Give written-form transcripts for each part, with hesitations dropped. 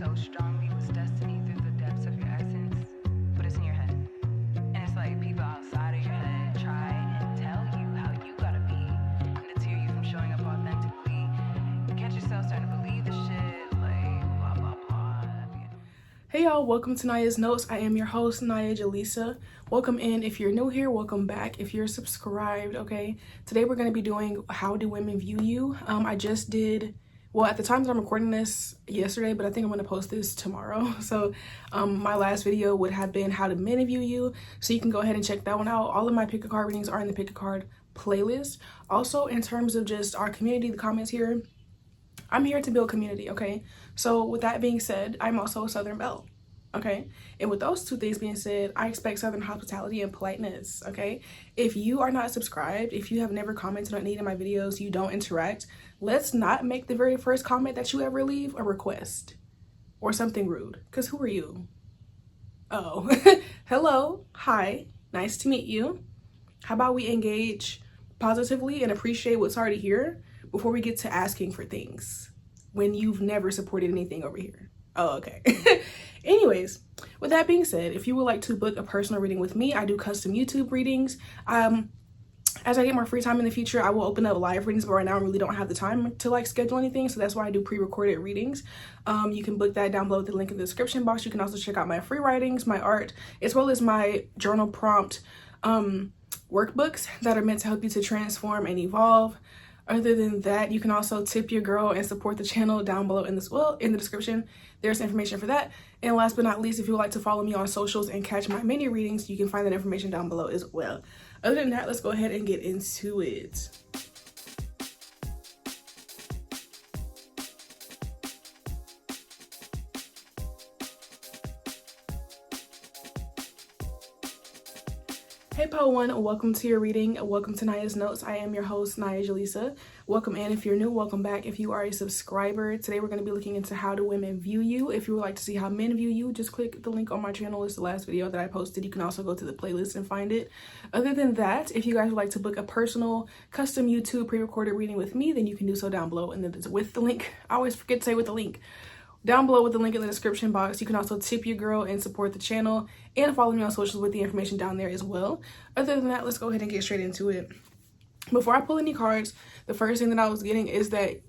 so strongly with destiny through the depths of your essence, but it's in your head. And it's like people outside of your head try and tell you how you gotta be, and deter you from showing up authentically. You catch yourself starting to believe the shit, like blah blah blah. Hey y'all, welcome to Aniyah's Notes. I am your host, AniyahJelisa. Welcome in if you're new here, welcome back if you're subscribed, okay? Today we're going to be doing How Do Women View You? I just did, well, at the time that I'm recording this yesterday, but I think I'm going to post this tomorrow. So my last video would have been How Do Men View You? So you can go ahead and check that one out. All of my pick a card readings are in the pick a card playlist. Also, in terms of just our community, the comments here, I'm here to build community, okay? So with that being said, I'm also a Southern Belle, okay? And with those two things being said, I expect Southern hospitality and politeness, okay? If you are not subscribed, if you have never commented on any of my videos, you don't interact, let's not make the very first comment that you ever leave a request or something rude, because who are you? Oh, hello, hi, nice to meet you. How about we engage positively and appreciate what's already here before we get to asking for things when you've never supported anything over here. Oh, okay. Anyways, with that being said, if you would like to book a personal reading with me, I do custom YouTube readings. As I get more free time in the future, I will open up live readings, but right now I really don't have the time to like schedule anything, so that's why I do pre-recorded readings. You can book that down below with the link in the description box. You can also check out my free writings, my art, as well as my journal prompt workbooks that are meant to help you to transform and evolve. Other than that, you can also tip your girl and support the channel down below in the description. There's information for that. And last but not least, if you would like to follow me on socials and catch my mini readings, you can find that information down below as well. Other than that, let's go ahead and get into it. Hey Pile One, welcome to your reading. Welcome to Aniyah's Notes. I am your host, AniyahJelisa. Welcome in if you're new, welcome back if you are a subscriber. Today we're going to be looking into how do women view you. If you would like to see how men view you, just click the link on my channel. It's the last video that I posted. You can also go to the playlist and find it. Other than that, if you guys would like to book a personal custom YouTube pre-recorded reading with me, then you can do so down below and then it's with the link. I always forget to say with the link. Down below with the link in the description box. You can also tip your girl and support the channel and follow me on socials with the information down there as well. Other than that, let's go ahead and get straight into it. Before I pull any cards, the first thing that I was getting is that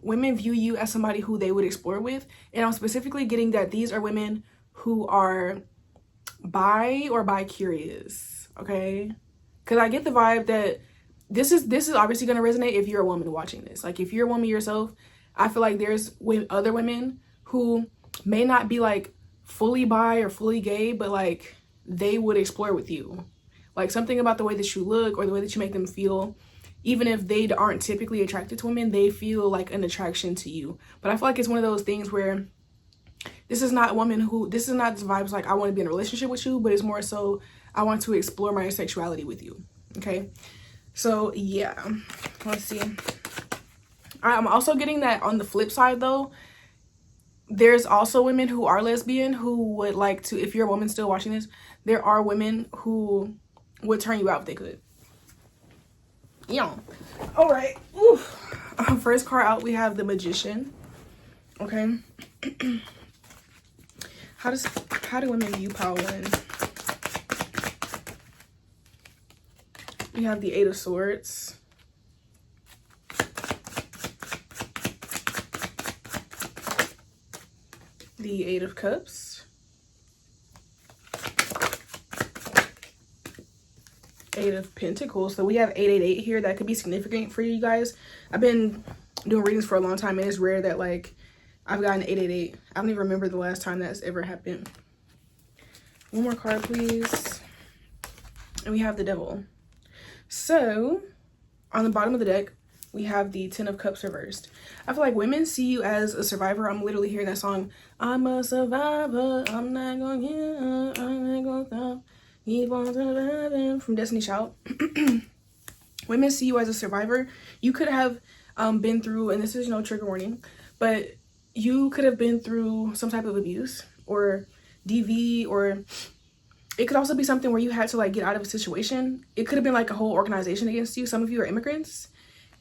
women view you as somebody who they would explore with. And I'm specifically getting that these are women who are bi or bi-curious, okay? Because I get the vibe that this is obviously going to resonate if you're a woman watching this. Like if you're a woman yourself, I feel like there's other women who may not be like fully bi or fully gay, but like they would explore with you. Like something about the way that you look or the way that you make them feel, even if they aren't typically attracted to women, they feel like an attraction to you. But I feel like it's one of those things where this is not this vibes like I want to be in a relationship with you, but it's more so I want to explore my sexuality with you. Okay. So yeah, let's see. I'm also getting that on the flip side though, there's also women who are lesbian who would like to, if you're a woman still watching this, there are women who would turn you out if they could. Yeah. All right. First card out, we have the Magician. Okay. How do women view Pile One? We have the Eight of Swords. The Eight of Cups, Eight of Pentacles. So we have 888 here. That could be significant for you guys. I've been doing readings for a long time and it's rare that like I've gotten 888. I don't even remember the last time that's ever happened. One more card, please. And we have the Devil. So on the bottom of the deck, we have the Ten of Cups reversed. I feel like women see you as a survivor. I'm literally hearing that song. I'm a survivor. I'm not gonna give up. I'm not gonna stop. Keep on surviving. From Destiny Child. Women see you as a survivor. You could have been through, and this is no trigger warning, but you could have been through some type of abuse or DV, or it could also be something where you had to like get out of a situation. It could have been like a whole organization against you. Some of you are immigrants.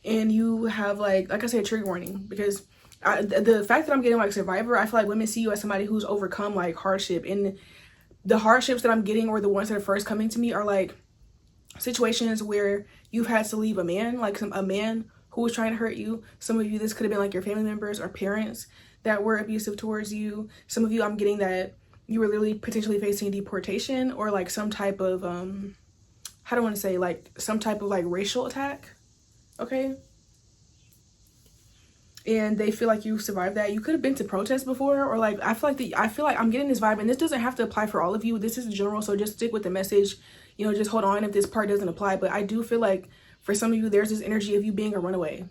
And you have like I said, trigger warning, because The fact that I'm getting like survivor, I feel like women see you as somebody who's overcome like hardship, and the hardships that I'm getting, or the ones that are first coming to me, are like situations where you've had to leave a man, like a man who was trying to hurt you. Some of you, this could have been like your family members or parents that were abusive towards you. Some of you, I'm getting that you were literally potentially facing deportation, or like some type of how do I want to say, like some type of like racial attack. Okay. And they feel like you survived that. You could have been to protests before, or like I feel like I'm getting this vibe, and this doesn't have to apply for all of you. This is general, so just stick with the message. You know, just hold on if this part doesn't apply. But I do feel like for some of you, there's this energy of you being a runaway,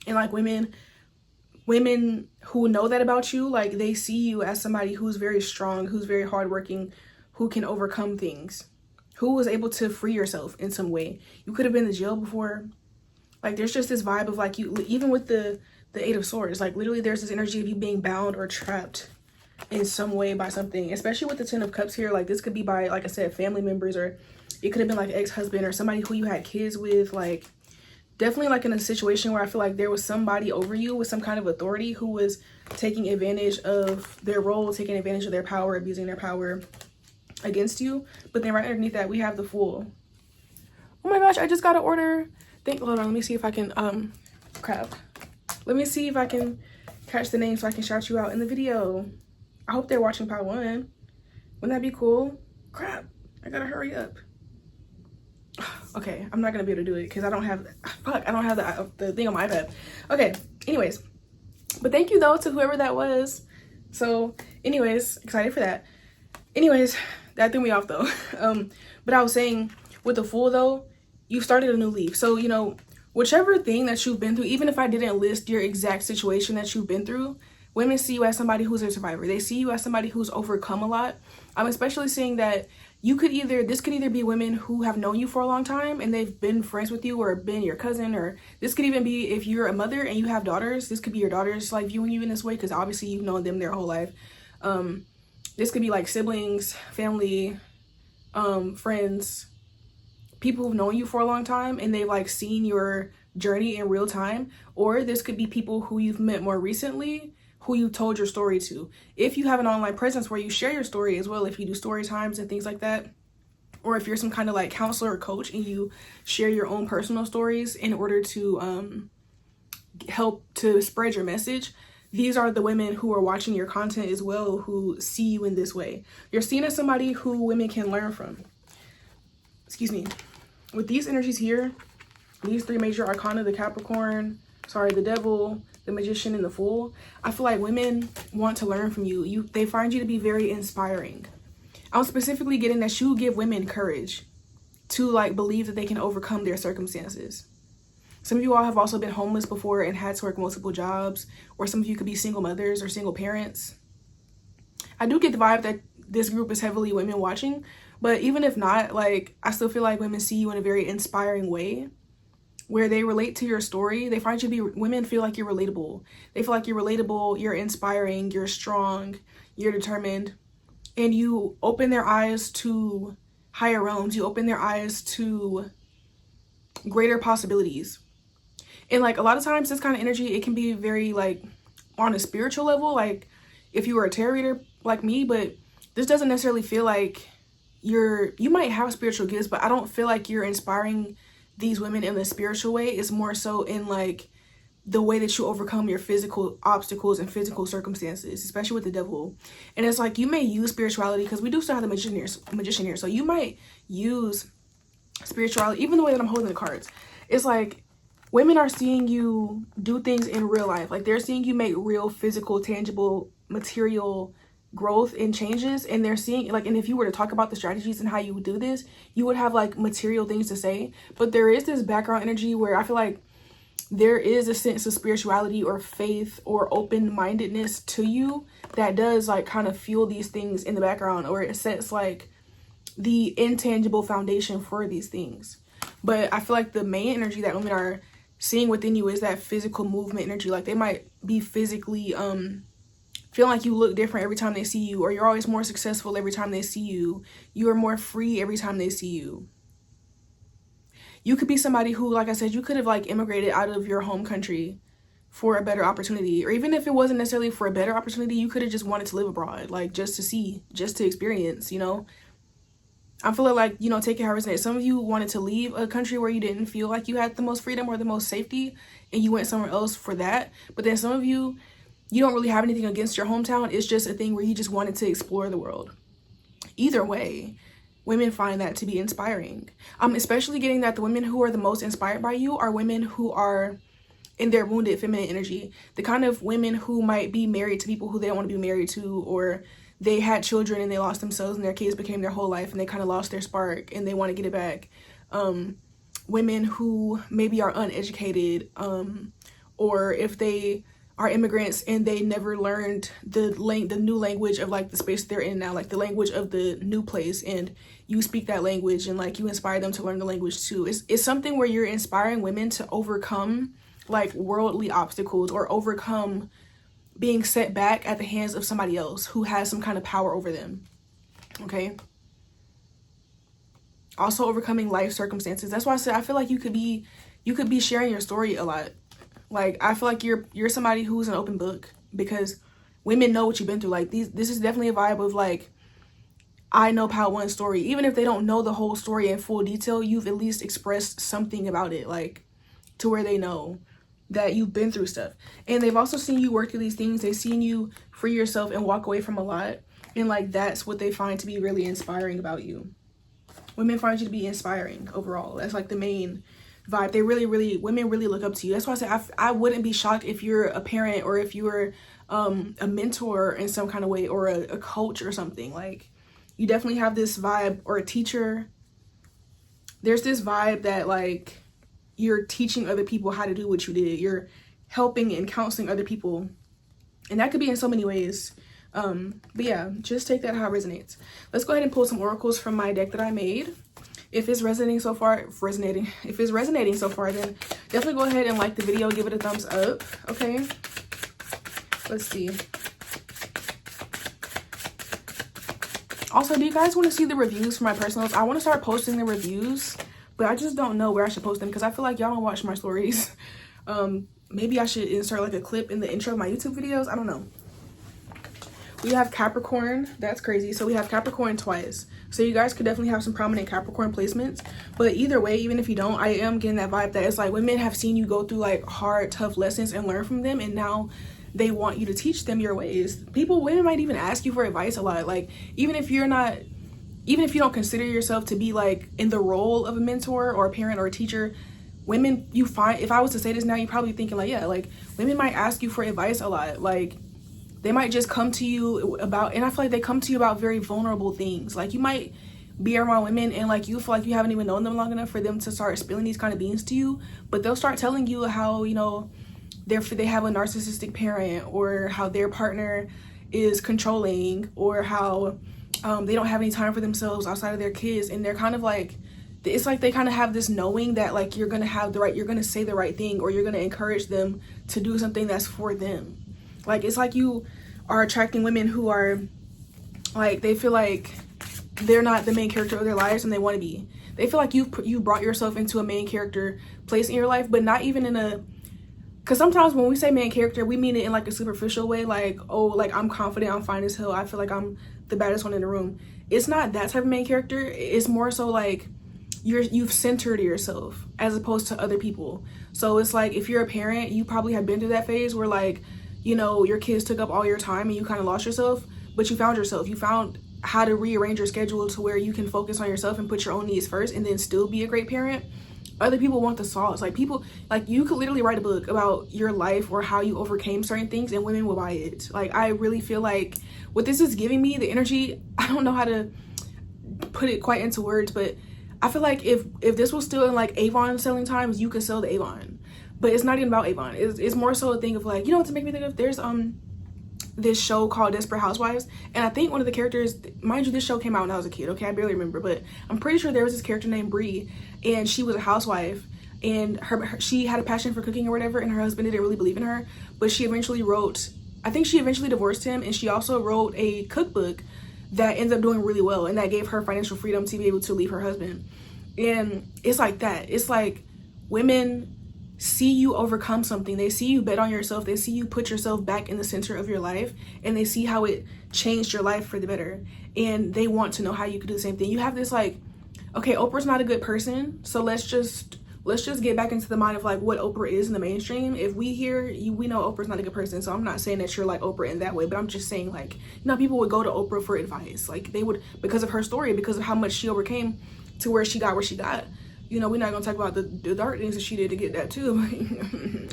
and like women who know that about you, like they see you as somebody who's very strong, who's very hardworking, who can overcome things, who was able to free yourself in some way. You could have been to jail before. Like there's just this vibe of like you, even with the Eight of Swords, like literally there's this energy of you being bound or trapped in some way by something, especially with the Ten of Cups here. Like this could be by, like I said, family members, or it could have been like ex-husband or somebody who you had kids with. Like definitely like in a situation where I feel like there was somebody over you with some kind of authority who was taking advantage of their role, taking advantage of their power, abusing their power against you. But then right underneath that, we have the Fool. Oh my gosh, I just got an order. Hold on, let me see if I can crap. Let me see if I can catch the name so I can shout you out in the video. I hope they're watching part 1. Wouldn't that be cool? Crap, I gotta hurry up. Okay, I'm not gonna be able to do it because I don't have the thing on my iPad. Okay, anyways, but thank you though to whoever that was. So anyways, excited for that. Anyways, that threw me off though. But I was saying with the Fool though, you started a new leaf. So, you know, whichever thing that you've been through, even if I didn't list your exact situation that you've been through, women see you as somebody who's a survivor. They see you as somebody who's overcome a lot. I'm especially seeing that this could either be women who have known you for a long time and they've been friends with you, or been your cousin, or this could even be if you're a mother and you have daughters. This could be your daughters like viewing you in this way, because obviously you've known them their whole life. This could be like siblings, family, friends, people who've known you for a long time and they've like seen your journey in real time. Or this could be people who you've met more recently, who you told your story to. If you have an online presence where you share your story as well, if you do story times and things like that, or if you're some kind of like counselor or coach and you share your own personal stories in order to help to spread your message, these are the women who are watching your content as well, who see you in this way. You're seen as somebody who women can learn from. Excuse me. With these energies here, these 3 major arcana, the the Devil, the Magician, and the Fool, I feel like women want to learn from you. They find you to be very inspiring. I'm specifically getting that you give women courage to like believe that they can overcome their circumstances. Some of you all have also been homeless before and had to work multiple jobs, or some of you could be single mothers or single parents. I do get the vibe that this group is heavily women watching, but even if not, like I still feel like women see you in a very inspiring way, where they relate to your story. They find you to be, women feel like you're relatable. They feel like you're relatable, you're inspiring, you're strong, you're determined, and you open their eyes to higher realms. You open their eyes to greater possibilities. And like a lot of times this kind of energy, it can be very like on a spiritual level, like if you were a tarot reader like me, but this doesn't necessarily feel like you might have spiritual gifts, but I don't feel like you're inspiring these women in a spiritual way. It's more so in like the way that you overcome your physical obstacles and physical circumstances, especially with the Devil. And it's like you may use spirituality, because we do still have the magician here. So you might use spirituality, even the way that I'm holding the cards. It's like women are seeing you do things in real life. Like they're seeing you make real physical, tangible, material growth and changes, and they're seeing like, and if you were to talk about the strategies and how you would do this, you would have like material things to say. But there is this background energy where I feel like there is a sense of spirituality or faith or open-mindedness to you that does like kind of fuel these things in the background, or it sets like the intangible foundation for these things. But I feel like the main energy that women are seeing within you is that physical movement energy. Like they might be physically feeling like you look different every time they see you, or you're always more successful every time they see you. You are more free every time they see you. You could be somebody who, like I said, you could have like immigrated out of your home country for a better opportunity, or even if it wasn't necessarily for a better opportunity, you could have just wanted to live abroad, like just to see, just to experience, you know. I feel like, you know, take it how it resonates. Some of you wanted to leave a country where you didn't feel like you had the most freedom or the most safety, and you went somewhere else for that. But then some of you, you don't really have anything against your hometown. It's just a thing where you just wanted to explore the world. Either way, women find that to be inspiring. Especially getting that the women who are the most inspired by you are women who are in their wounded feminine energy. The kind of women who might be married to people who they don't want to be married to, or they had children and they lost themselves and their kids became their whole life and they kind of lost their spark and they want to get it back. Women who maybe are uneducated, or if they are immigrants and they never learned the new language of like the space they're in now, like the language of the new place, and you speak that language and like you inspire them to learn the language too. It's something where you're inspiring women to overcome like worldly obstacles, or overcome being set back at the hands of somebody else who has some kind of power over them. Okay. Also overcoming life circumstances. That's why I said I feel like you could be sharing your story a lot. Like I feel like you're somebody who's an open book, because women know what you've been through. Like this is definitely a vibe of like, I know Part 1's story. Even if they don't know the whole story in full detail, you've at least expressed something about it, like to where they know that you've been through stuff. And they've also seen you work through these things. They've seen you free yourself and walk away from a lot. And like that's what they find to be really inspiring about you. Women find you to be inspiring overall. That's like the main vibe. Women really look up to you. That's why I said I wouldn't be shocked if you're a parent, or if you're a mentor in some kind of way, or a coach or something. Like you definitely have this vibe, or a teacher. There's this vibe that like you're teaching other people how to do what you did. You're helping and counseling other people. And that could be in so many ways. But yeah, just take that how it resonates. Let's go ahead and pull some oracles from my deck that I made. If it's resonating so far, then definitely go ahead and like the video, give it a thumbs up. Okay. Let's see. Also, do you guys want to see the reviews for my personals? I want to start posting the reviews, but I just don't know where I should post them, because I feel like y'all don't watch my stories. Maybe I should insert like a clip in the intro of my YouTube videos. I don't know. We have Capricorn. That's crazy. So we have Capricorn twice. So you guys could definitely have some prominent Capricorn placements. But either way, even if you don't, I am getting that vibe that it's like women have seen you go through like hard, tough lessons and learn from them. And now they want you to teach them your ways. Women might even ask you for advice a lot. Like even if you don't consider yourself to be like in the role of a mentor or a parent or a teacher, women, you find, if I was to say this now, you're probably thinking like, yeah, like women might ask you for advice a lot. Like they might just come to you about, and I feel like they come to you about very vulnerable things. Like you might be around women and like you feel like you haven't even known them long enough for them to start spilling these kind of beans to you, but they'll start telling you how, you know, they have a narcissistic parent, or how their partner is controlling, or how they don't have any time for themselves outside of their kids. And they're kind of like, it's like they kind of have this knowing that like you're gonna say the right thing, or you're gonna encourage them to do something that's for them. Like it's like you are attracting women who are like, they feel like they're not the main character of their lives and they want to be. They feel like you brought yourself into a main character place in your life, but not even in a, because sometimes when we say main character, we mean it in like a superficial way, like, oh, like I'm confident, I'm fine as hell, I feel like I'm the baddest one in the room. It's not that type of main character. It's more so like you've centered yourself as opposed to other people. So it's like if you're a parent, you probably have been through that phase where like, you know, your kids took up all your time and you kind of lost yourself, but you found yourself. You found how to rearrange your schedule to where you can focus on yourself and put your own needs first and then still be a great parent. Other people want the sauce. Like people, like you could literally write a book about your life or how you overcame certain things and women will buy it. Like I really feel like what this is giving me, the energy, I don't know how to put it quite into words, but I feel like if this was still in like Avon selling times, you could sell the Avon. But it's not even about Avon. It's more so a thing of like, you know what to make me think of? There's this show called Desperate Housewives, and I think one of the characters, mind you, this show came out when I was a kid, okay, I barely remember, but I'm pretty sure there was this character named Bree, and she was a housewife, and she had a passion for cooking or whatever, and her husband didn't really believe in her, but she eventually divorced him, and she also wrote a cookbook that ended up doing really well, and that gave her financial freedom to be able to leave her husband. And it's like that. It's like women see you overcome something. They see you bet on yourself. They see you put yourself back in the center of your life, and they see how it changed your life for the better. And they want to know how you could do the same thing. You have this like, okay, Oprah's not a good person, so let's just get back into the mind of like what Oprah is in the mainstream. If we hear you, we know Oprah's not a good person. So I'm not saying that you're like Oprah in that way, but I'm just saying like, you know, people would go to Oprah for advice. Like they would, because of her story, because of how much she overcame to where she got. You know, we're not gonna talk about the dark things that she did to get that too.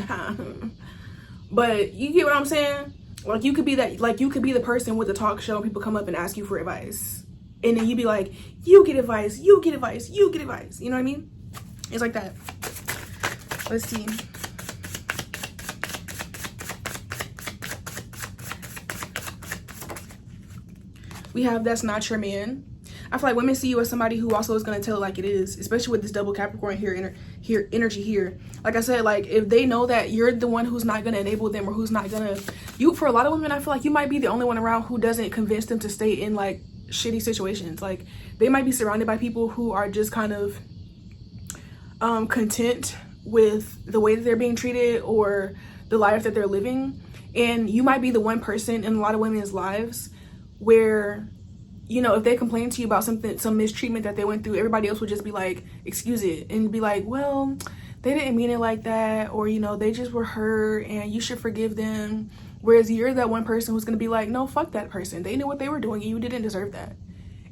But you get what I'm saying? Like you could be that, like you could be the person with the talk show and people come up and ask you for advice. And then you'd be like, you get advice, you get advice, you get advice. You know what I mean? It's like that. Let's see. We have that's not your man. I feel like women see you as somebody who also is going to tell it like it is, especially with this double Capricorn energy here. Like I said, like if they know that you're the one who's not going to enable them or who's not going to, for a lot of women, I feel like you might be the only one around who doesn't convince them to stay in like shitty situations. Like they might be surrounded by people who are just kind of content with the way that they're being treated or the life that they're living. And you might be the one person in a lot of women's lives where, you know, if they complain to you about something, some mistreatment that they went through, everybody else would just be like, excuse it, and be like, well, they didn't mean it like that, or, you know, they just were hurt and you should forgive them. Whereas you're that one person who's gonna be like, no, fuck that person. They knew what they were doing and you didn't deserve that.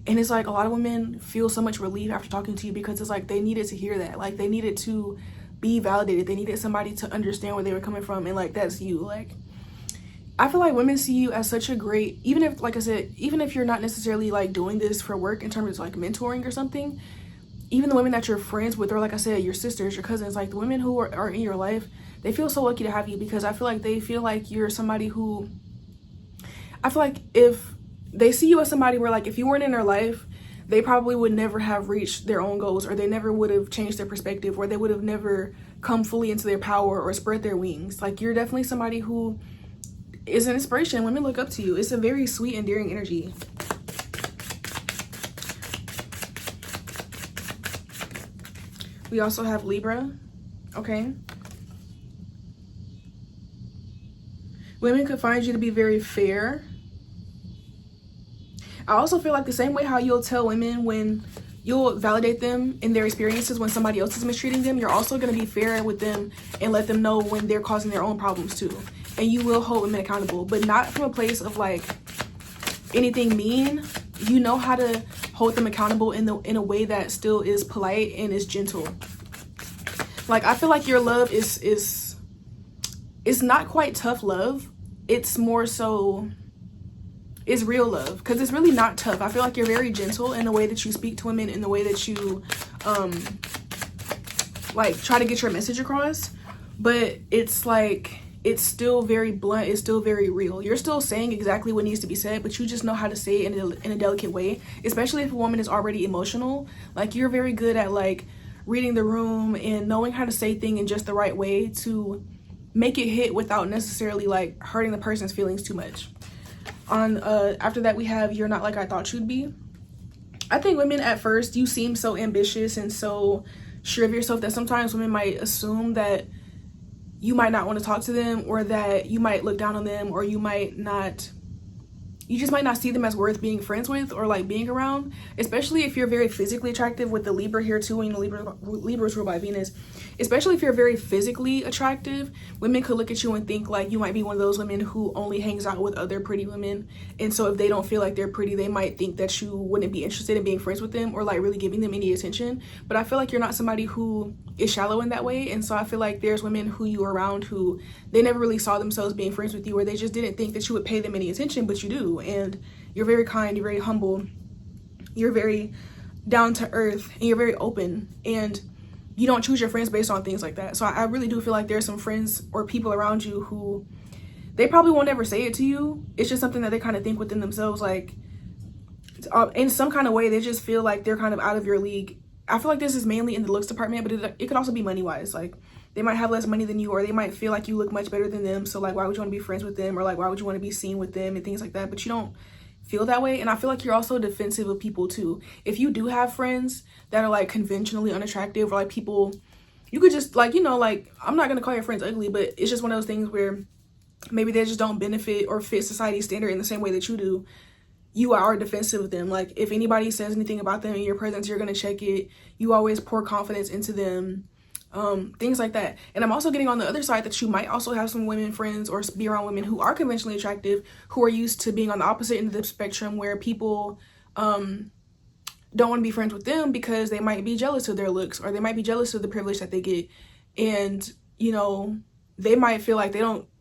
And it's like a lot of women feel so much relief after talking to you because it's like they needed to hear that. Like they needed to be validated. They needed somebody to understand where they were coming from, and like that's you. Like I feel like women see you as such a great, even if, like I said, even if you're not necessarily like doing this for work in terms of like mentoring or something, even the women that you're friends with, or like I said, your sisters, your cousins, like the women who are in your life, they feel so lucky to have you because I feel like they feel like you're somebody who, I feel like if they see you as somebody where like if you weren't in their life, they probably would never have reached their own goals, or they never would have changed their perspective, or they would have never come fully into their power or spread their wings. Like you're definitely somebody who is an inspiration. Women look up to you. It's a very sweet, endearing energy. We also have Libra. Okay. Women could find you to be very fair. I also feel like the same way how you'll tell women when you'll validate them in their experiences when somebody else is mistreating them, you're also going to be fair with them and let them know when they're causing their own problems too. And you will hold women accountable, but not from a place of like anything mean. You know how to hold them accountable in a way that still is polite and is gentle. Like I feel like your love is not quite tough love. It's more so, it's real love, because it's really not tough. I feel like you're very gentle in the way that you speak to women, in the way that you like try to get your message across, but it's like it's still very blunt. It's still very real. You're still saying exactly what needs to be said, but you just know how to say it in a delicate way, especially if a woman is already emotional. Like you're very good at like reading the room and knowing how to say things in just the right way to make it hit without necessarily like hurting the person's feelings too much. On after that, we have you're not like I thought you'd be. I think women at first, you seem so ambitious and so sure of yourself that sometimes women might assume that you might not want to talk to them, or that you might look down on them, or you just might not see them as worth being friends with or like being around, especially if you're very physically attractive with the Libra here too. And Libra is ruled by Venus. Especially if you're very physically attractive, women could look at you and think like you might be one of those women who only hangs out with other pretty women. And so if they don't feel like they're pretty, they might think that you wouldn't be interested in being friends with them or like really giving them any attention. But I feel like you're not somebody who is shallow in that way. And so I feel like there's women who you are around who they never really saw themselves being friends with you, or they just didn't think that you would pay them any attention, but you do. And you're very kind, you're very humble, you're very down to earth, and you're very open, and you don't choose your friends based on things like that. So I really do feel like there's some friends or people around you who they probably won't ever say it to you. It's just something that they kind of think within themselves, like in some kind of way they just feel like they're kind of out of your league. I feel like this is mainly in the looks department, but it could also be money wise. Like they might have less money than you, or they might feel like you look much better than them, so like why would you want to be friends with them, or like why would you want to be seen with them and things like that. But you don't feel that way. And I feel like you're also defensive of people too. If you do have friends that are like conventionally unattractive, or like people, you could just like, you know, like, I'm not gonna call your friends ugly, but it's just one of those things where maybe they just don't benefit or fit society's standard in the same way that you do. You are defensive of them. Like, if anybody says anything about them in your presence, you're gonna check it. You always pour confidence into them, things like that. And I'm also getting on the other side that you might also have some women friends or be around women who are conventionally attractive, who are used to being on the opposite end of the spectrum, where people don't want to be friends with them because they might be jealous of their looks, or they might be jealous of the privilege that they get. And, you know, they might feel like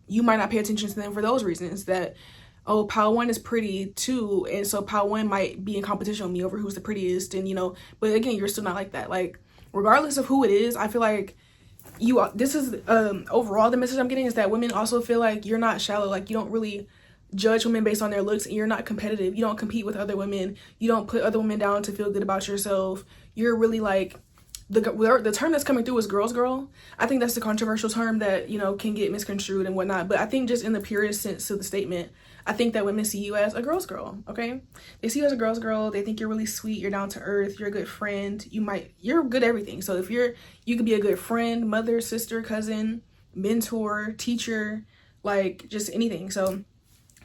you might not pay attention to them for those reasons, that, oh, Pile 1 is pretty too, and so Pile 1 might be in competition with me over who's the prettiest, and, you know, but again, you're still not like that. Like, regardless of who it is, I feel like this is overall the message I'm getting is that women also feel like you're not shallow. Like, you don't really judge women based on their looks, and you're not competitive. You don't compete with other women. You don't put other women down to feel good about yourself. You're really like, the term that's coming through is girl's girl. I think that's the controversial term that, you know, can get misconstrued and whatnot, but I think just in the purest sense of the statement, I think that women see you as a girl's girl. Okay, they see you as a girl's girl. They think you're really sweet, you're down to earth, you're a good friend, you're good everything. So if you could be a good friend, mother, sister, cousin, mentor, teacher, like just anything. So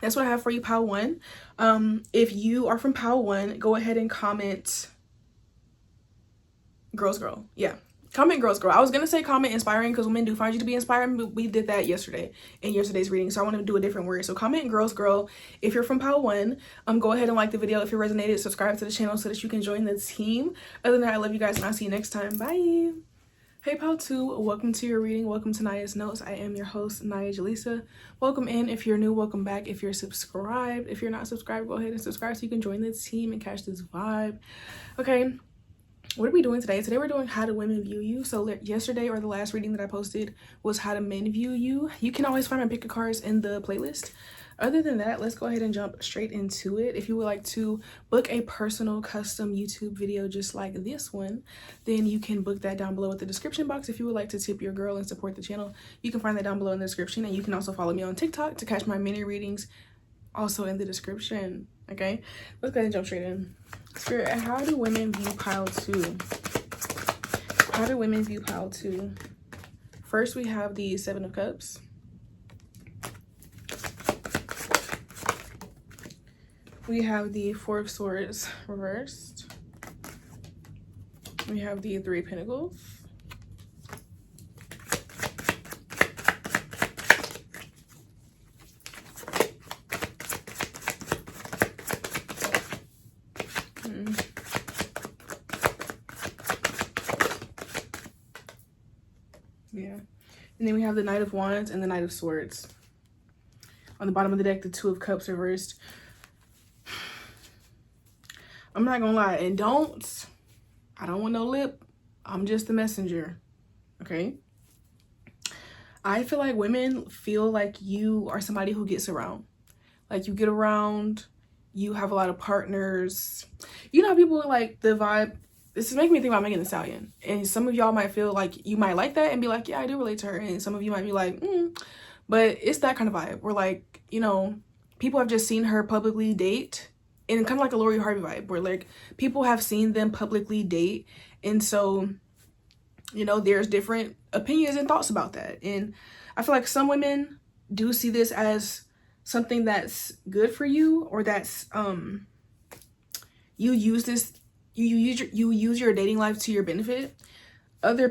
that's what I have for you, Pile 1. If you are from Pile 1, go ahead and comment girl's girl. Yeah, comment girl's girl. I was gonna say comment inspiring because women do find you to be inspiring, but we did that yesterday in yesterday's reading, so I want to do a different word. So comment girl's girl if you're from Pile 1. Go ahead and like the video if it resonated. Subscribe to the channel so that you can join the team. Other than that, I love you guys, and I'll see you next time. Bye. Hey Pile 2, welcome to your reading. Welcome to Naya's Notes. I am your host, AniyahJelisa. Welcome in if you're new, welcome back if you're subscribed. If you're not subscribed, go ahead and subscribe so you can join the team and catch this vibe. Okay, what are we doing today? Today we're doing how do women view you. So yesterday, or the last reading that I posted, was how do men view you. You can always find my pick of cards in the playlist. Other than that, let's go ahead and jump straight into it. If you would like to book a personal custom YouTube video just like this one, then you can book that down below in the description box. If you would like to tip your girl and support the channel, you can find that down below in the description. And you can also follow me on TikTok to catch my mini readings, also in the description. Okay, let's go ahead and jump straight in. Spirit, how do women view Pile 2? How do women view Pile 2? First, we have the Seven of Cups. We have the Four of Swords reversed. We have the Three of Pentacles. Yeah. And then we have the Knight of Wands and the Knight of Swords. On the bottom of the deck, the Two of Cups reversed. I'm not gonna lie, and I don't want no lip. I'm just the messenger, okay? I feel like women feel like you are somebody who gets around. Like, you get around, you have a lot of partners. You know how people like the vibe. This is making me think about Megan Thee Stallion. And some of y'all might feel like you might like that and be like, yeah, I do relate to her. And some of you might be like, But it's that kind of vibe where, like, you know, people have just seen her publicly date. And kind of like a Lori Harvey vibe where, like, people have seen them publicly date. And so, you know, there's different opinions and thoughts about that. And I feel like some women do see this as something that's good for you, or that's you use your dating life to your benefit. Other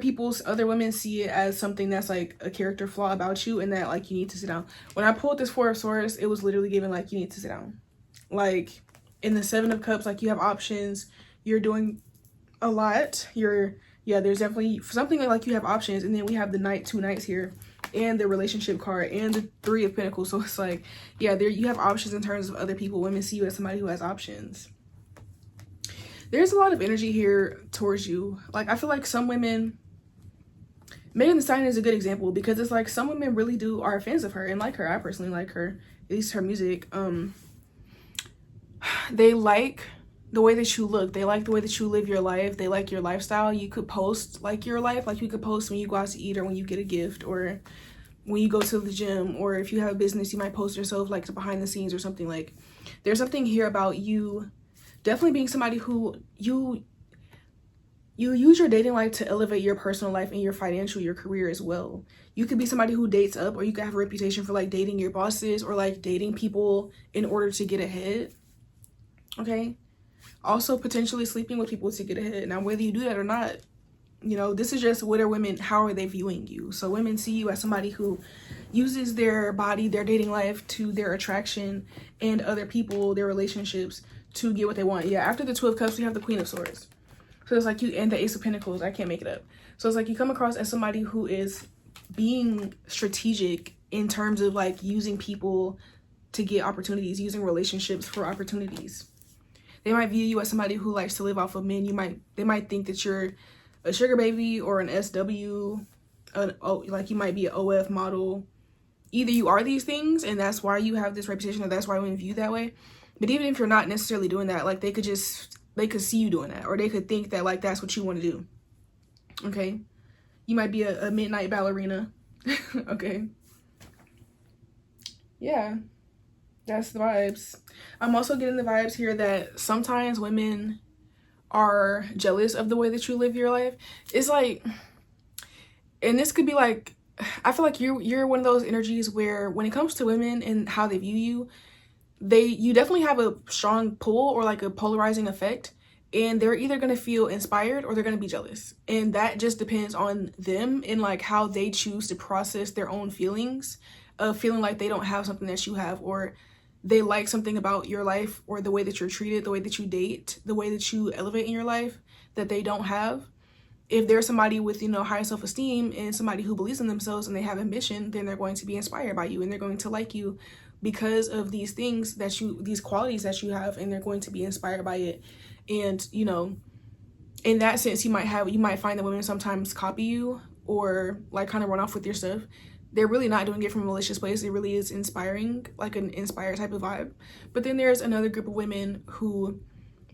women see it as something that's like a character flaw about you, and that, like, you need to sit down. When I pulled this Four of Swords, it was literally given like you need to sit down. Like, in the Seven of Cups, like, you have options, you're doing a lot, there's definitely something like you have options. And then we have the Two Knights here, and the relationship card, and the Three of Pentacles. So it's like, yeah, you have options in terms of other people. Women see you as somebody who has options. There's a lot of energy here towards you. Like, I feel like some women, Megan Thee Stallion is a good example, because it's like some women really are fans of her and like her. I personally like her, at least her music. They like the way that you look. They like the way that you live your life. They like your lifestyle. You could post like your life. Like, you could post when you go out to eat, or when you get a gift, or when you go to the gym, or if you have a business, you might post yourself like behind the scenes or something. Like, there's something here about you definitely being somebody who you use your dating life to elevate your personal life and your financial, your career as well. You could be somebody who dates up, or you could have a reputation for like dating your bosses or like dating people in order to get ahead. Okay. Also potentially sleeping with people to get ahead. Now, whether you do that or not, you know, this is just what are women, how are they viewing you? So women see you as somebody who uses their body, their dating life to their attraction, and other people, their relationships, to get what they want. Yeah, after the Two of Cups, we have the Queen of Swords. So it's like you, and the Ace of Pentacles, I can't make it up. So it's like you come across as somebody who is being strategic in terms of like using people to get opportunities, using relationships for opportunities. They might view you as somebody who likes to live off of men. They might think that you're a sugar baby or an SW, like you might be an OF model. Either you are these things and that's why you have this reputation, or that's why women view you that way. But even if you're not necessarily doing that, like they could see you doing that, or they could think that like that's what you want to do. Okay, you might be a midnight ballerina. Okay, yeah, that's the vibes. I'm also getting the vibes here that sometimes women are jealous of the way that you live your life. It's like, and this could be like, I feel like you're one of those energies where when it comes to women and how they view you, you definitely have a strong pull or like a polarizing effect, and they're either going to feel inspired or they're going to be jealous, and that just depends on them and like how they choose to process their own feelings of feeling like they don't have something that you have, or they like something about your life or the way that you're treated, the way that you date, the way that you elevate in your life that they don't have. If there's somebody with, you know, high self-esteem and somebody who believes in themselves and they have ambition, then they're going to be inspired by you and they're going to like you because of these things that these qualities that you have, and they're going to be inspired by it. And, you know, in that sense, you might find that women sometimes copy you or like kind of run off with your stuff. They're really not doing it from a malicious place. It really is inspiring, like an inspired type of vibe. But then there's another group of women who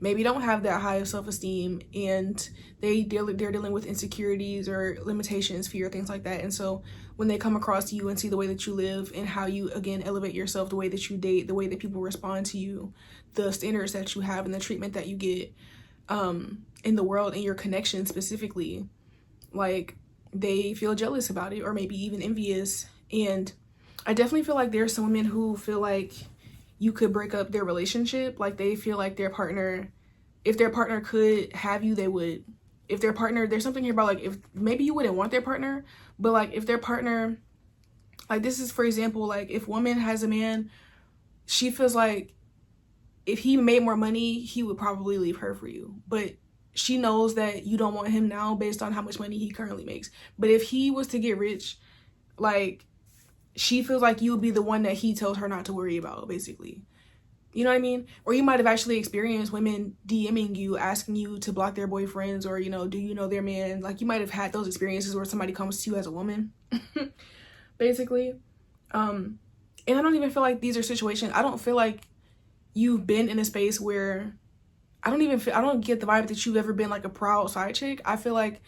maybe don't have that high of self-esteem, and they're dealing with insecurities or limitations, fear, things like that. And so when they come across you and see the way that you live and how you, again, elevate yourself, the way that you date, the way that people respond to you, the standards that you have and the treatment that you get in the world and your connection specifically, like they feel jealous about it or maybe even envious. And I definitely feel like there's some women who feel like you could break up their relationship. Like they feel like their partner, if their partner could have you, they would. If their partner, there's something here about like, if maybe you wouldn't want their partner, but like if their partner, like this is, for example, like if woman has a man, she feels like if he made more money, he would probably leave her for you. But she knows that you don't want him now based on how much money he currently makes. But if he was to get rich, like she feels like you would be the one that he tells her not to worry about, basically. You know what I mean? Or you might have actually experienced women DMing you, asking you to block their boyfriends, or, you know, do you know their man? Like you might have had those experiences where somebody comes to you as a woman, basically. And I don't even feel like these are situations. I don't feel like you've been in a space where I don't get the vibe that you've ever been like a proud side chick. I feel like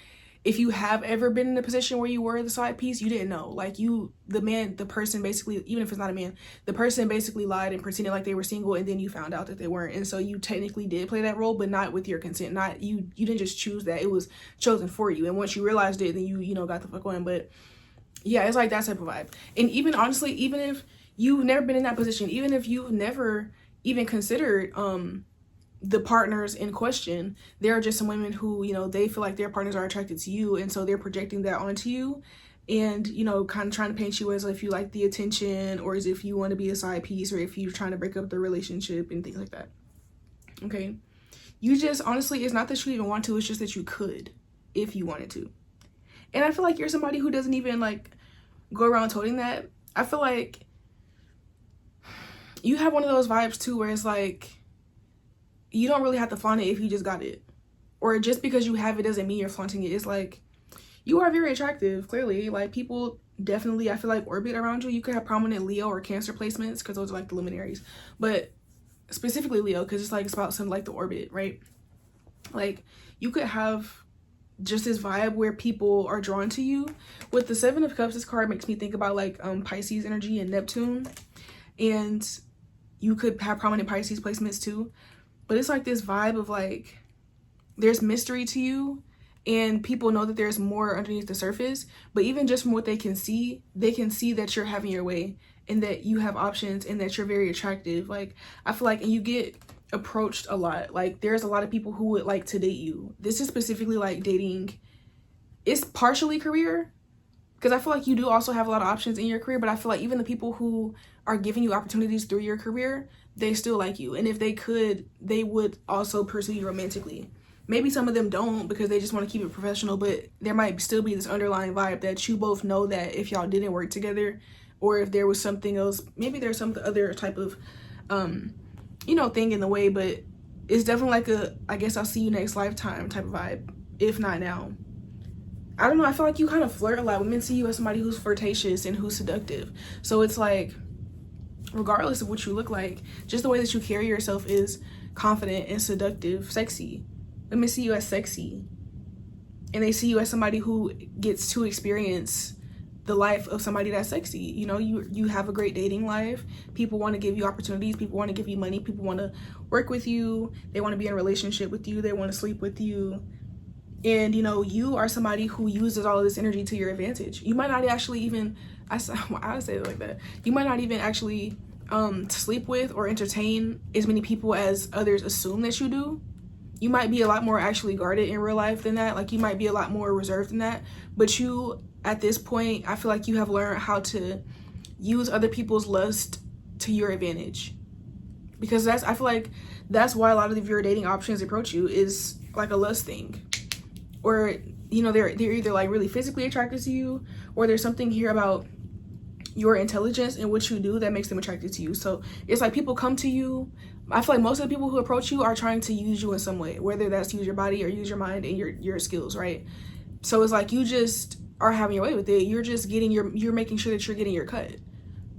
if you have ever been in a position where you were the side piece, you didn't know. Like the person basically, even if it's not a man, the person basically lied and pretended like they were single, and then you found out that they weren't. And so you technically did play that role, but not with your consent. Not you didn't just choose that. It was chosen for you. And once you realized it, then you know, got the fuck on. But yeah, it's like that type of vibe. And even honestly, even if you've never been in that position, even if you've never even considered the partners in question, there are just some women who, you know, they feel like their partners are attracted to you, and so they're projecting that onto you, and, you know, kind of trying to paint you as if you like the attention, or as if you want to be a side piece, or if you're trying to break up the relationship and things like that. Okay, you just, honestly, it's not that you even want to, it's just that you could if you wanted to. And I feel like you're somebody who doesn't even like go around toting that. I feel like you have one of those vibes too where it's like you don't really have to flaunt it if you just got it, or just because you have it doesn't mean you're flaunting it. It's like you are very attractive, clearly. Like people definitely, I feel like, orbit around you. You could have prominent Leo or Cancer placements because those are like the luminaries, but specifically Leo because it's like it's about some like the orbit, right? Like you could have just this vibe where people are drawn to you. With the Seven of Cups, this card makes me think about like Pisces energy and Neptune, and you could have prominent Pisces placements too. But it's like this vibe of like there's mystery to you, and people know that there's more underneath the surface. But even just from what they can see that you're having your way and that you have options and that you're very attractive. Like, I feel like, and you get approached a lot. Like, there's a lot of people who would like to date you. This is specifically like dating. It's partially career, because I feel like you do also have a lot of options in your career, but I feel like even the people who are giving you opportunities through your career, they still like you. And if they could, they would also pursue you romantically. Maybe some of them don't because they just want to keep it professional, but there might still be this underlying vibe that you both know that if y'all didn't work together, or if there was something else, maybe there's some other type of, thing in the way, but it's definitely like a, I guess I'll see you next lifetime type of vibe, if not now. I don't know, I feel like you kind of flirt a lot. Women see you as somebody who's flirtatious and who's seductive. So it's like, regardless of what you look like, just the way that you carry yourself is confident and seductive, sexy. Women see you as sexy. And they see you as somebody who gets to experience the life of somebody that's sexy. You know, you have a great dating life. People want to give you opportunities. People want to give you money. People want to work with you. They want to be in a relationship with you. They want to sleep with you. And, you know, you are somebody who uses all of this energy to your advantage. You might not actually even, I would say it like that. You might not even actually sleep with or entertain as many people as others assume that you do. You might be a lot more actually guarded in real life than that. Like, you might be a lot more reserved than that. But you, at this point, I feel like you have learned how to use other people's lust to your advantage. Because I feel like that's why a lot of your dating options approach you, is like a lust thing. Or, you know, they're either like really physically attracted to you, or there's something here about your intelligence and what you do that makes them attracted to you. So it's like people come to you. I feel like most of the people who approach you are trying to use you in some way, whether that's use your body or use your mind and your skills, right? So it's like you just are having your way with it. You're just you're making sure that you're getting your cut,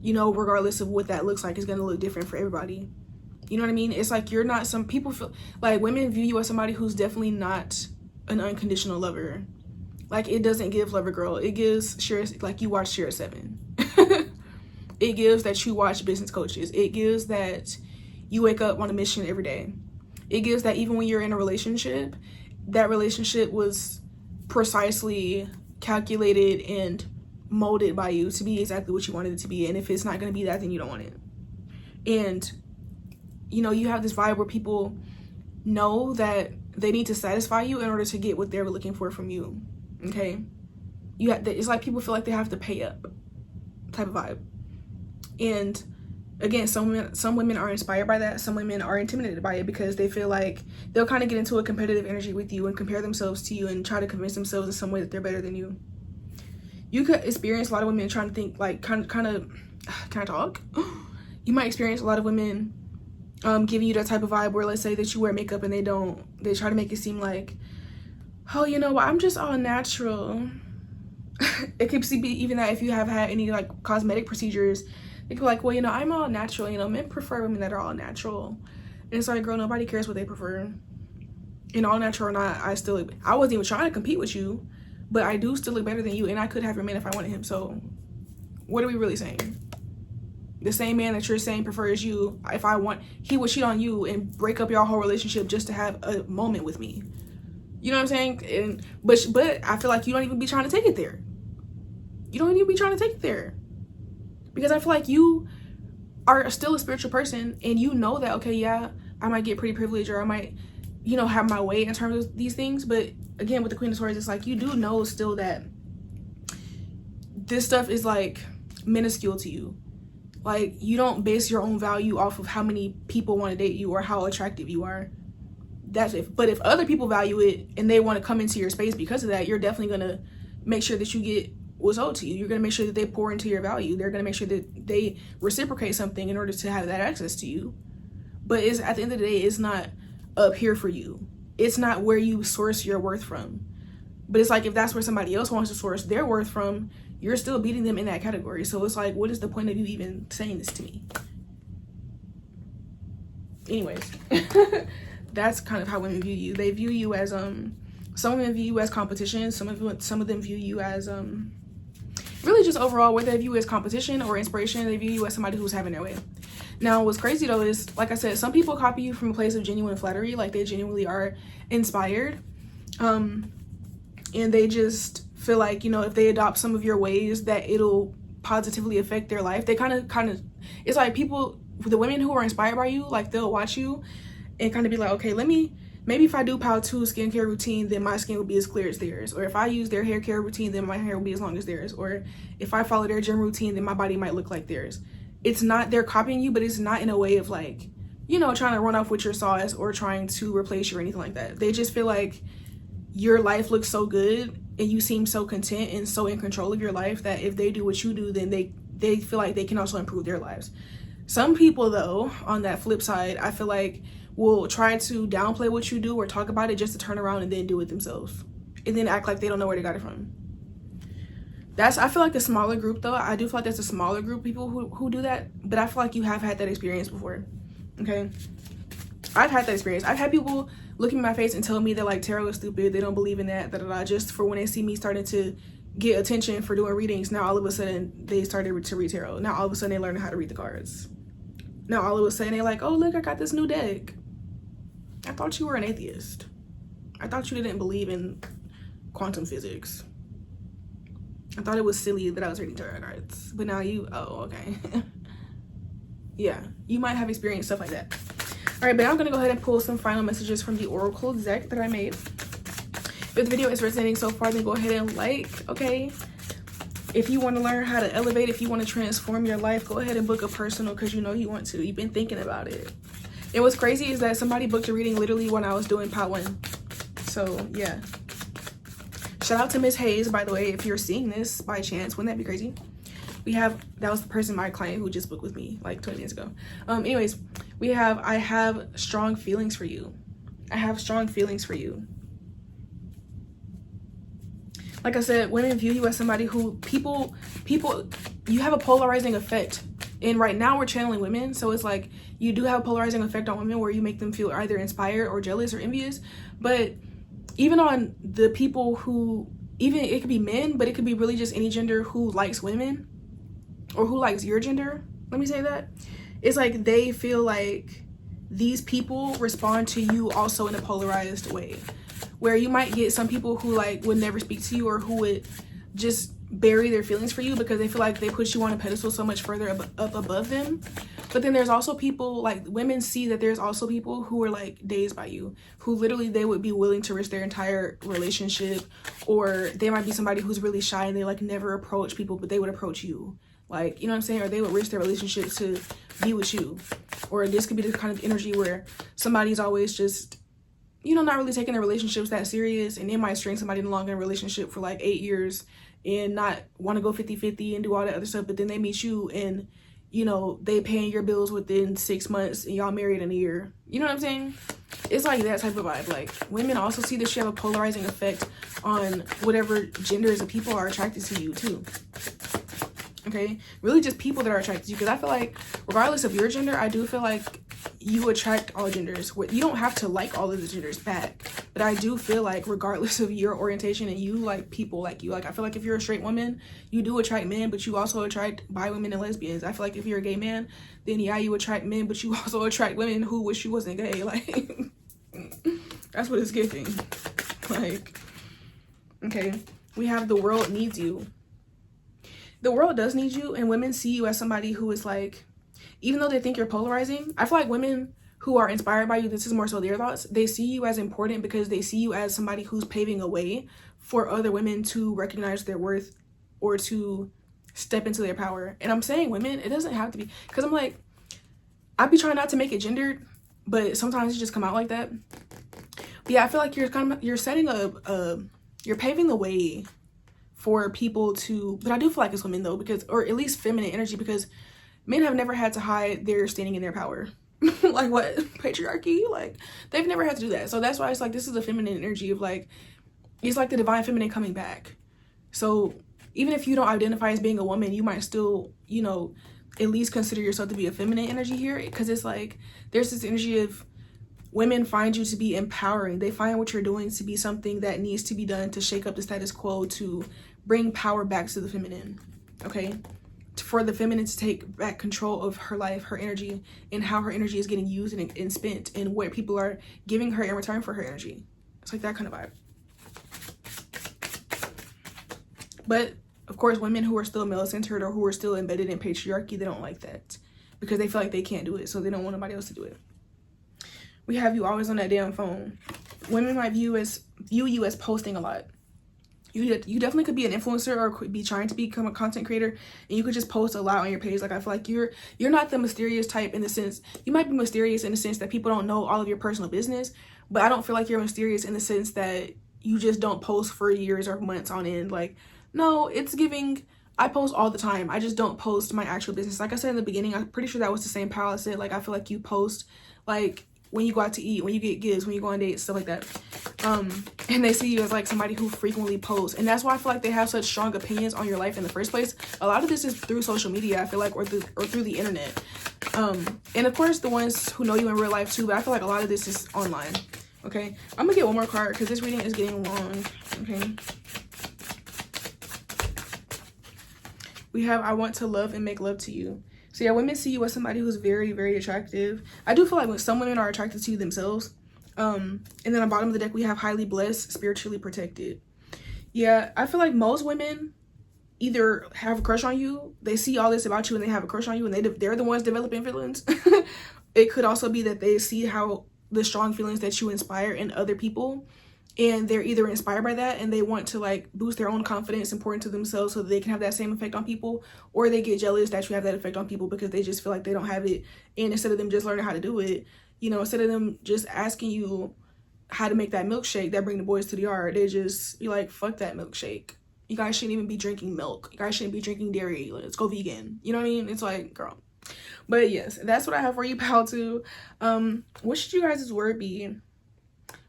you know, regardless of what that looks like. It's going to look different for everybody. You know what I mean? It's like you're not, some people feel like women view you as somebody who's definitely not an unconditional lover. Like, it doesn't give Lover Girl. It gives like you watch Share 7. It gives that you watch Business Coaches. It gives that you wake up on a mission every day. It gives that even when you're in a relationship, that relationship was precisely calculated and molded by you to be exactly what you wanted it to be. And if it's not going to be that, then you don't want it. And, you know, you have this vibe where people know that they need to satisfy you in order to get what they're looking for from you. Okay? It's like people feel like they have to pay up type of vibe. And again, some women are inspired by that. Some women are intimidated by it because they feel like they'll kind of get into a competitive energy with you and compare themselves to you and try to convince themselves in some way that they're better than you. You could experience a lot of women trying to think like can I talk? You might experience a lot of women giving you that type of vibe where, let's say that you wear makeup and they try to make it seem like, oh, you know what, I'm just all natural. It could be even that if you have had any like cosmetic procedures, they could be like, well, you know, I'm all natural. You know, men prefer women that are all natural. And it's like, girl, nobody cares what they prefer. And all natural or not, I wasn't even trying to compete with you, but I do still look better than you, and I could have your man if I wanted him. So what are we really saying? The same man that you're saying prefers you, if I want, he would cheat on you and break up your whole relationship just to have a moment with me. You know what I'm saying? But I feel like you don't even be trying to take it there. You don't even be trying to take it there. Because I feel like you are still a spiritual person, and you know that, okay, yeah, I might get pretty privileged, or I might, you know, have my way in terms of these things. But again, with the Queen of Swords, it's like you do know still that this stuff is like minuscule to you. Like, you don't base your own value off of how many people want to date you or how attractive you are. But if other people value it and they want to come into your space because of that, you're definitely going to make sure that you get what's owed to you. You're going to make sure that they pour into your value. They're going to make sure that they reciprocate something in order to have that access to you. But at the end of the day, it's not up here for you. It's not where you source your worth from. But it's like, if that's where somebody else wants to source their worth from, you're still beating them in that category. So it's like, what is the point of you even saying this to me? Anyways, that's kind of how women view you. They view you as some women view you as competition. Some of them view you as really just overall, whether they view you as competition or inspiration, they view you as somebody who's having their way. Now, what's crazy though is, like I said, some people copy you from a place of genuine flattery, like they genuinely are inspired. and they just feel like, you know, if they adopt some of your ways that it'll positively affect their life. They kind of it's like people, the women who are inspired by you, like they'll watch you and kind of be like, okay, maybe if I do Pow 2 skincare routine, then my skin will be as clear as theirs. Or if I use their hair care routine, then my hair will be as long as theirs. Or if I follow their gym routine, then my body might look like theirs. It's not, they're copying you, but it's not in a way of like, you know, trying to run off with your sauce or trying to replace you or anything like that. They just feel like your life looks so good and you seem so content and so in control of your life that if they do what you do, then they feel like they can also improve their lives. Some people though, on that flip side, I feel like will try to downplay what you do or talk about it just to turn around and then do it themselves and then act like they don't know where they got it from. That's, I feel like, a smaller group though. I do feel like that's a smaller group of people who do that, but I feel like you have had that experience before. Okay, I've had that experience. I've had people look in my face and tell me that like tarot is stupid, they don't believe in that, just for when they see me starting to get attention for doing readings. Now all of a sudden they started to read tarot. Now all of a sudden they learn how to read the cards. Now all of a sudden they're like, oh look, I got this new deck. I thought you were an atheist. I thought you didn't believe in quantum physics. I thought it was silly that I was reading tarot cards. But now you, oh, okay. Yeah, you might have experienced stuff like that. All right, but I'm gonna go ahead and pull some final messages from the Oracle deck that I made. If the video is resonating so far, then go ahead and like, okay? If you want to learn how to elevate, if you want to transform your life, go ahead and book a personal because you know you want to. You've been thinking about it. And what's crazy is that somebody booked a reading literally when I was doing part 1. So, yeah. Shout out to Miss Hayes, by the way, if you're seeing this by chance. Wouldn't that be crazy? That was the person, my client, who just booked with me like 20 minutes ago. Anyways, I have strong feelings for you. I have strong feelings for you. Like I said, women view you as somebody who people, you have a polarizing effect. And right now we're channeling women. So it's like you do have a polarizing effect on women where you make them feel either inspired or jealous or envious. But even on the people who, even it could be men, but it could be really just any gender who likes women or who likes your gender. Let me say that. It's like they feel like these people respond to you also in a polarized way. Where you might get some people who like would never speak to you or who would just bury their feelings for you because they feel like they put you on a pedestal so much further up above them. But then there's also people, like women see that there's also people who are like dazed by you, who literally they would be willing to risk their entire relationship, or they might be somebody who's really shy and they like never approach people, but they would approach you. Like, you know what I'm saying? Or they would risk their relationship to be with you. Or this could be the kind of energy where somebody's always just, you know, not really taking their relationships that serious, and they might string somebody along in a relationship for like 8 years and not want to go 50-50 and do all that other stuff, but then they meet you and, you know, they paying your bills within 6 months and y'all married in a year. You know what I'm saying? It's like that type of vibe. Like, women also see that you have a polarizing effect on whatever genders of people are attracted to you too. Okay, really just people that are attracted to you, because I feel like regardless of your gender, I do feel like you attract all genders. You don't have to like all of the genders back, but I do feel like regardless of your orientation and you like people like you, like I feel like if you're a straight woman, you do attract men, but you also attract bi women and lesbians. I feel like if you're a gay man, then yeah, you attract men, but you also attract women who wish you wasn't gay. Like, that's what it's giving. Like, okay, we have the world needs you. The world does need you, and women see you as somebody who is like, even though they think you're polarizing, I feel like women who are inspired by you, this is more so their thoughts, they see you as important because they see you as somebody who's paving a way for other women to recognize their worth or to step into their power. And I'm saying women, it doesn't have to be, because I'm like, I be trying not to make it gendered, but sometimes it just come out like that. But yeah, I feel like you're setting you're paving the way for people to, but I do feel like it's women though, because, or at least feminine energy, because men have never had to hide their standing in their power. Like what? Patriarchy? Like, they've never had to do that. So that's why it's like, this is the feminine energy of like, it's like the divine feminine coming back. So even if you don't identify as being a woman, you might still, you know, at least consider yourself to be a feminine energy here, because it's like, there's this energy of women find you to be empowering. They find what you're doing to be something that needs to be done to shake up the status quo, to bring power back to the feminine, okay? For the feminine to take back control of her life, her energy, and how her energy is getting used and spent, and what people are giving her in return for her energy. It's like that kind of vibe. But of course, women who are still male-centered or who are still embedded in patriarchy, they don't like that because they feel like they can't do it, so they don't want nobody else to do it. We have you always on that damn phone. Women might view you as posting a lot. You definitely could be an influencer or could be trying to become a content creator, and you could just post a lot on your page. Like, I feel like you're not the mysterious type in the sense, you might be mysterious in the sense that people don't know all of your personal business, but I don't feel like you're mysterious in the sense that you just don't post for years or months on end. Like, no, it's giving, I post all the time. I just don't post my actual business. Like I said in the beginning, I'm pretty sure that was the same pal I said, like, I feel like you post, like, when you go out to eat, when you get gifts, when you go on dates, stuff like that. And they see you as like somebody who frequently posts. And that's why I feel like they have such strong opinions on your life in the first place. A lot of this is through social media, I feel like, or through the internet. And of course, the ones who know you in real life too, but I feel like a lot of this is online. Okay, I'm gonna get one more card because this reading is getting long. Okay. We have, I want to love and make love to you. So yeah, women see you as somebody who's very, very attractive. I do feel like when some women are attracted to you themselves. And then on the bottom of the deck, we have highly blessed, spiritually protected. Yeah, I feel like most women either have a crush on you, they see all this about you and they have a crush on you, and they're the ones developing feelings. It could also be that they see how the strong feelings that you inspire in other people, and they're either inspired by that and they want to like boost their own confidence and pour into themselves so that they can have that same effect on people, or they get jealous that you have that effect on people because they just feel like they don't have it. And instead of them just learning how to do it, you know, instead of them just asking you how to make that milkshake that bring the boys to the yard, they just be like, fuck that milkshake. You guys shouldn't even be drinking milk. You guys shouldn't be drinking dairy. Let's go vegan. You know what I mean? It's like, girl. But yes, that's what I have for you, pal, too. What should you guys' word be?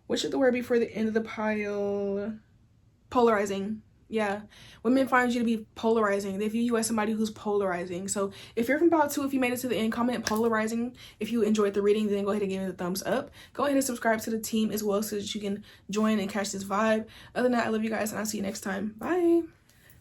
What should the word be for the end of the pile? Polarizing. Yeah, women find you to be polarizing. They view you as somebody who's polarizing. So if you're from pile 2, if you made it to the end, comment polarizing. If you enjoyed the reading, then go ahead and give it a thumbs up. Go ahead and subscribe to the team as well so that you can join and catch this vibe. Other than that, I love you guys and I'll see you next time. Bye.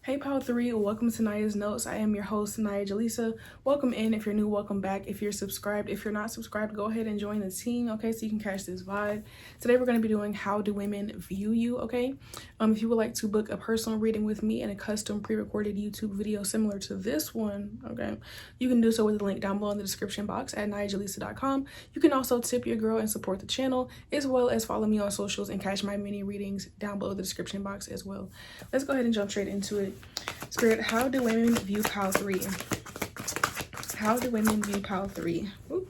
Hey pile 3, welcome to Aniyah's Notes. I am your host, AniyahJelisa. Welcome in. If you're new, welcome back. If you're subscribed, if you're not subscribed, go ahead and join the team, okay, so you can catch this vibe. Today we're going to be doing how do women view you, okay? If you would like to book a personal reading with me and a custom pre-recorded YouTube video similar to this one, okay, you can do so with the link down below in the description box at AniyahJelisa.com. You can also tip your girl and support the channel, as well as follow me on socials and catch my mini readings down below the description box as well. Let's go ahead and jump straight into it. Spirit, how do women view pile 3? How do women view pile 3? Ooh.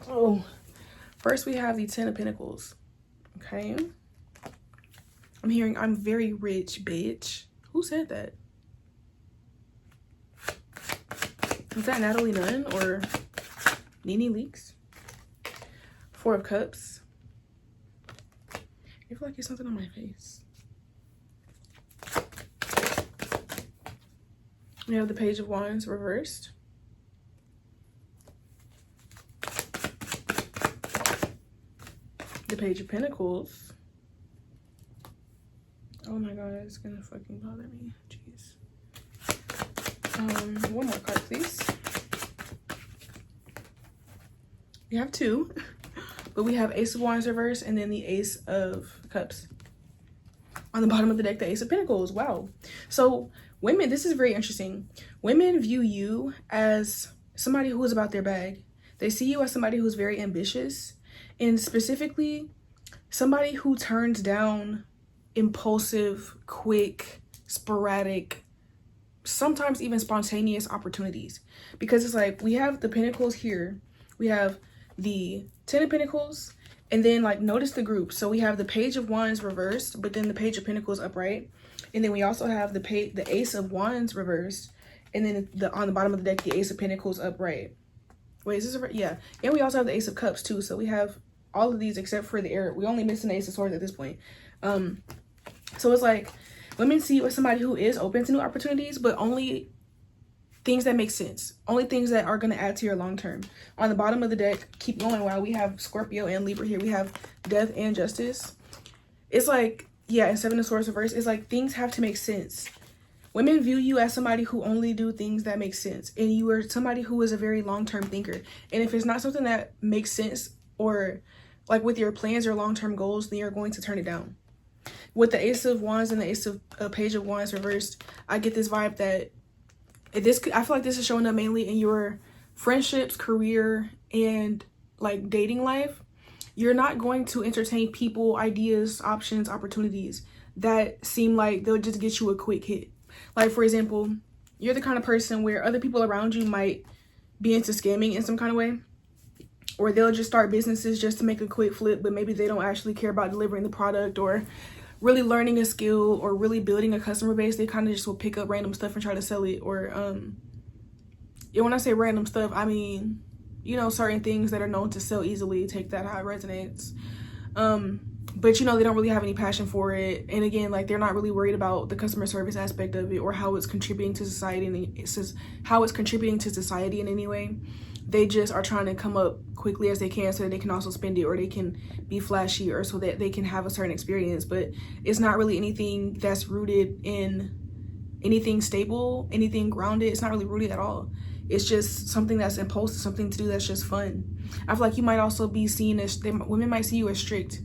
Oh, first we have the 10 of Pentacles. Okay. I'm hearing I'm very rich, bitch. Who said that? Was that Natalie Nunn or Nene Leakes? 4 of Cups. I feel like there's something on my face. We have the Page of Wands reversed. The Page of Pentacles. Oh my god, it's gonna fucking bother me. Jeez. One more card, please. We have 2, but we have Ace of Wands reversed and then the Ace of Cups. On the bottom of the deck, the Ace of Pentacles. Wow. So women, this is very interesting. Women view you as somebody who is about their bag. They see you as somebody who's very ambitious, and specifically somebody who turns down impulsive, quick, sporadic, sometimes even spontaneous opportunities. Because it's like, we have the Pentacles here. We have the 10 of Pentacles, and then like notice the group. So we have the Page of Wands reversed, but then the Page of Pentacles upright. And then we also have the Ace of Wands reversed, and then on the bottom of the deck, the Ace of Pentacles upright. Wait, is this yeah? And we also have the Ace of Cups too. So we have all of these except for the air. We only missing the Ace of Swords at this point. So it's like women see you as somebody who is open to new opportunities, but only things that make sense. Only things that are going to add to your long term. On the bottom of the deck, keep going. While we have Scorpio and Libra here, we have Death and Justice. It's like, yeah, and 7 of Swords reverse. It's like things have to make sense. Women view you as somebody who only do things that make sense, and you are somebody who is a very long-term thinker. And if it's not something that makes sense or like with your plans or long-term goals, then you're going to turn it down. With the Ace of Wands and the Ace of Page of Wands reversed, I get this vibe that I feel like this is showing up mainly in your friendships, career, and like dating life. You're not going to entertain people, ideas, options, opportunities that seem like they'll just get you a quick hit. Like, for example, you're the kind of person where other people around you might be into scamming in some kind of way, or they'll just start businesses just to make a quick flip, but maybe they don't actually care about delivering the product or really learning a skill or really building a customer base. They kind of just will pick up random stuff and try to sell it. Or when I say random stuff, I mean, you know, certain things that are known to sell easily. Take that how it resonates. But you know, they don't really have any passion for it. And again, like, they're not really worried about the customer service aspect of it or how it's contributing to society, and it says how it's contributing to society in any way. They just are trying to come up quickly as they can so that they can also spend it, or they can be flashy, or so that they can have a certain experience. But it's not really anything that's rooted in anything stable, anything grounded. It's not really rooted at all. It's just something that's impulsive, something to do that's just fun. I feel like you might also be seen as, women might see you as strict.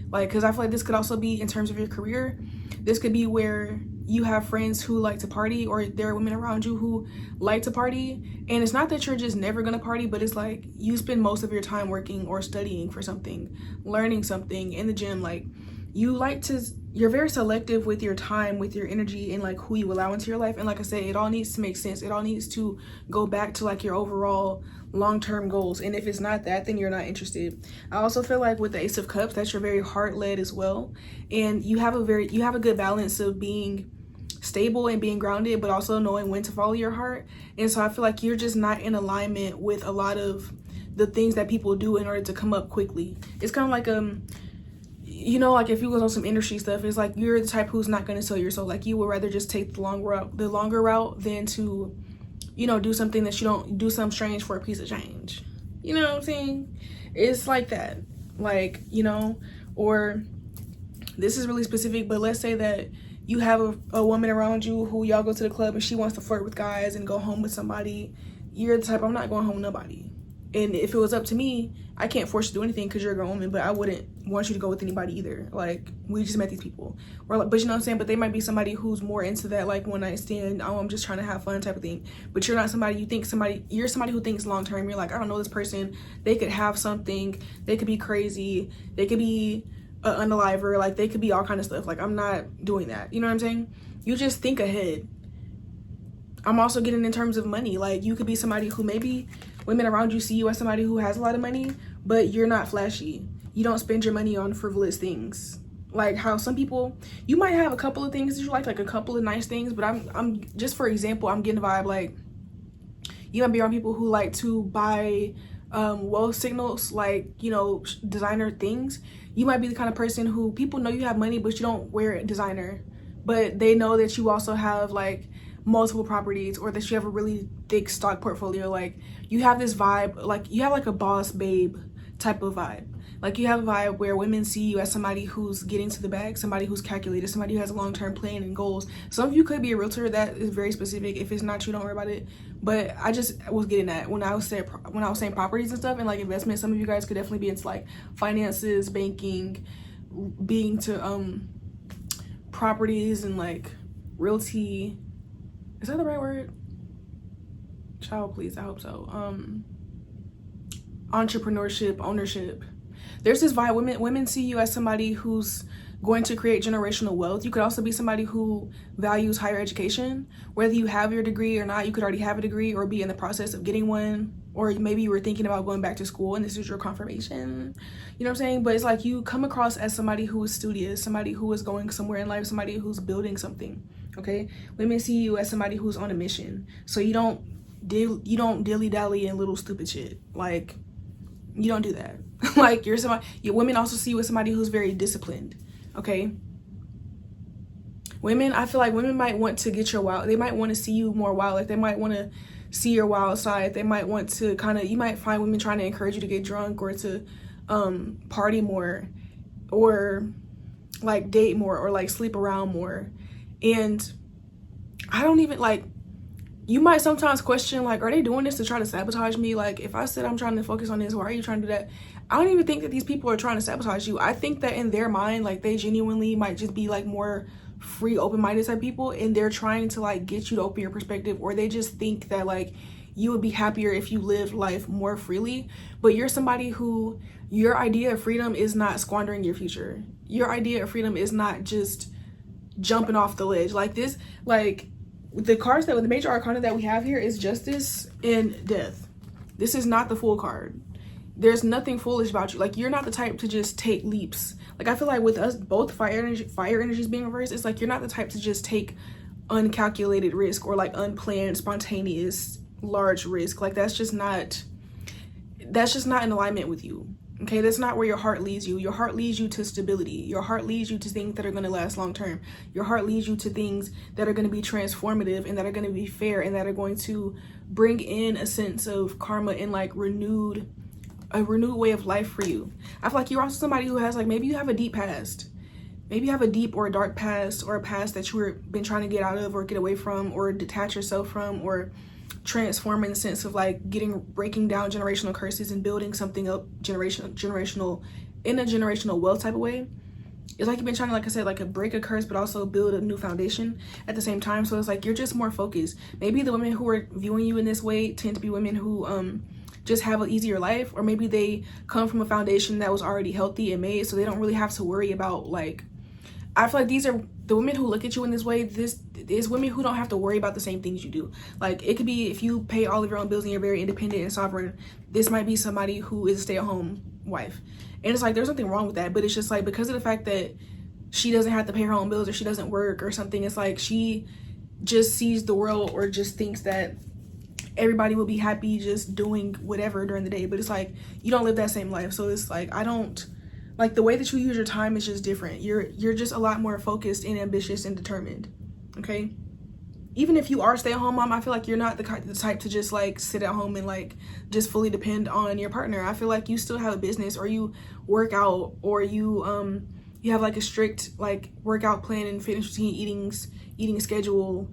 Like, because I feel like this could also be in terms of your career. This could be where you have friends who like to party, or there are women around you who like to party. And it's not that you're just never gonna party, but it's like you spend most of your time working or studying for something, learning something in the gym. Like, you're very selective with your time, with your energy, and like who you allow into your life. And like I said, it all needs to make sense. It all needs to go back to like your overall long-term goals. And if it's not that, then you're not interested. I also feel like with the Ace of Cups that you're very heart-led as well, and you have a good balance of being stable and being grounded, but also knowing when to follow your heart. And so I feel like you're just not in alignment with a lot of the things that people do in order to come up quickly. It's kind of like you know, like if you go on some industry stuff, it's like you're the type who's not going to sell your soul. Like, you would rather just take the longer route than to, you know, do something that you don't do, something strange for a piece of change. You know what I'm saying? It's like that. Like, you know, or this is really specific, but let's say that you have a woman around you who y'all go to the club and she wants to flirt with guys and go home with somebody. You're the type, I'm not going home with nobody. And if it was up to me, I can't force you to do anything because you're a grown woman, but I wouldn't want you to go with anybody either. Like, we just met these people. Or like, but you know what I'm saying? But they might be somebody who's more into that, like, one night stand, oh, I'm just trying to have fun type of thing. But you're not somebody, you're somebody who thinks long term. You're like, I don't know this person. They could have something. They could be crazy. They could be an unaliver. Like, they could be all kind of stuff. Like, I'm not doing that. You know what I'm saying? You just think ahead. I'm also getting in terms of money. Like, you could be somebody who maybe women around you see you as somebody who has a lot of money, but you're not flashy. You don't spend your money on frivolous things. Like how some people, you might have a couple of things that you like a couple of nice things, but I'm just, for example, I'm getting the vibe like you might be around people who like to buy wealth signals, like, you know, designer things. You might be the kind of person who people know you have money, but you don't wear designer, but they know that you also have like multiple properties, or that you have a really thick stock portfolio. Like, you have this vibe, like you have like a boss babe type of vibe. Like, you have a vibe where women see you as somebody who's getting to the bag, somebody who's calculated, somebody who has a long-term plan and goals. Some of you could be a realtor. That is very specific. If it's not you, don't worry about it. But I just was getting that when I was saying properties and stuff and like investment. Some of you guys could definitely be into like finances, banking, being to properties and like realty. Is that the right word? Child, please, I hope so. Entrepreneurship, ownership. There's this vibe. Women see you as somebody who's going to create generational wealth. You could also be somebody who values higher education. Whether you have your degree or not, you could already have a degree or be in the process of getting one. Or maybe you were thinking about going back to school and this is your confirmation. You know what I'm saying? But it's like you come across as somebody who is studious, somebody who is going somewhere in life, somebody who's building something. Okay? Women see you as somebody who's on a mission. So you don't dilly-dally in little stupid shit. Like, you don't do that. Like, you're somebody, women also see you as somebody who's very disciplined. Okay? Women, I feel like women might want to get your wild. They might want to see you more wild. Like, they might want to see your wild side. They might want to kind of, you might find women trying to encourage you to get drunk or to party more, or like date more, or like sleep around more. And I don't even like, you might sometimes question, like, are they doing this to try to sabotage me? Like, if I said I'm trying to focus on this, why are you trying to do that? I don't even think that these people are trying to sabotage you. I think that in their mind, like, they genuinely might just be like more free, open-minded type people, and they're trying to like get you to open your perspective, or they just think that like you would be happier if you lived life more freely. But you're somebody who, your idea of freedom is not squandering your future. Your idea of freedom is not just jumping off the ledge like this. Like, the cards that, the major arcana that we have here is justice and death. This is not the Fool card. There's nothing foolish about you. Like, you're not the type to just take leaps. Like, I feel like with us both fire energies being reversed, it's like you're not the type to just take uncalculated risk or like unplanned, spontaneous, large risk. Like, that's just not in alignment with you. Okay, that's not where your heart leads you. Your heart leads you to stability. Your heart leads you to things that are going to last long term. Your heart leads you to things that are going to be transformative and that are going to be fair and that are going to bring in a sense of karma and like a renewed way of life for you. I feel like you're also somebody who has like, maybe you have a deep past. Maybe you have a deep or a dark past, or a past that you've been trying to get out of or get away from or detach yourself from, or transform in the sense of like breaking down generational curses and building something up generational in a generational wealth type of way. It's like you've been trying to, like I said, like break a curse but also build a new foundation at the same time. So it's like you're just more focused. Maybe the women who are viewing you in this way tend to be women who just have an easier life, or maybe they come from a foundation that was already healthy and made, so they don't really have to worry about like, I feel like these are the women who look at you in this way. This is women who don't have to worry about the same things you do. Like, it could be if you pay all of your own bills and you're very independent and sovereign, this might be somebody who is a stay-at-home wife. And it's like, there's nothing wrong with that, but it's just like, because of the fact that she doesn't have to pay her own bills or she doesn't work or something, it's like she just sees the world or just thinks that everybody will be happy just doing whatever during the day. But it's like, you don't live that same life. So it's like, I don't like the way that you use your time is just different. You're just a lot more focused and ambitious and determined. Okay, even if you are a stay-at-home mom, I feel like you're not the type to just like sit at home and like just fully depend on your partner. I feel like you still have a business, or you work out, or you have like a strict like workout plan and fitness routine, eating schedule.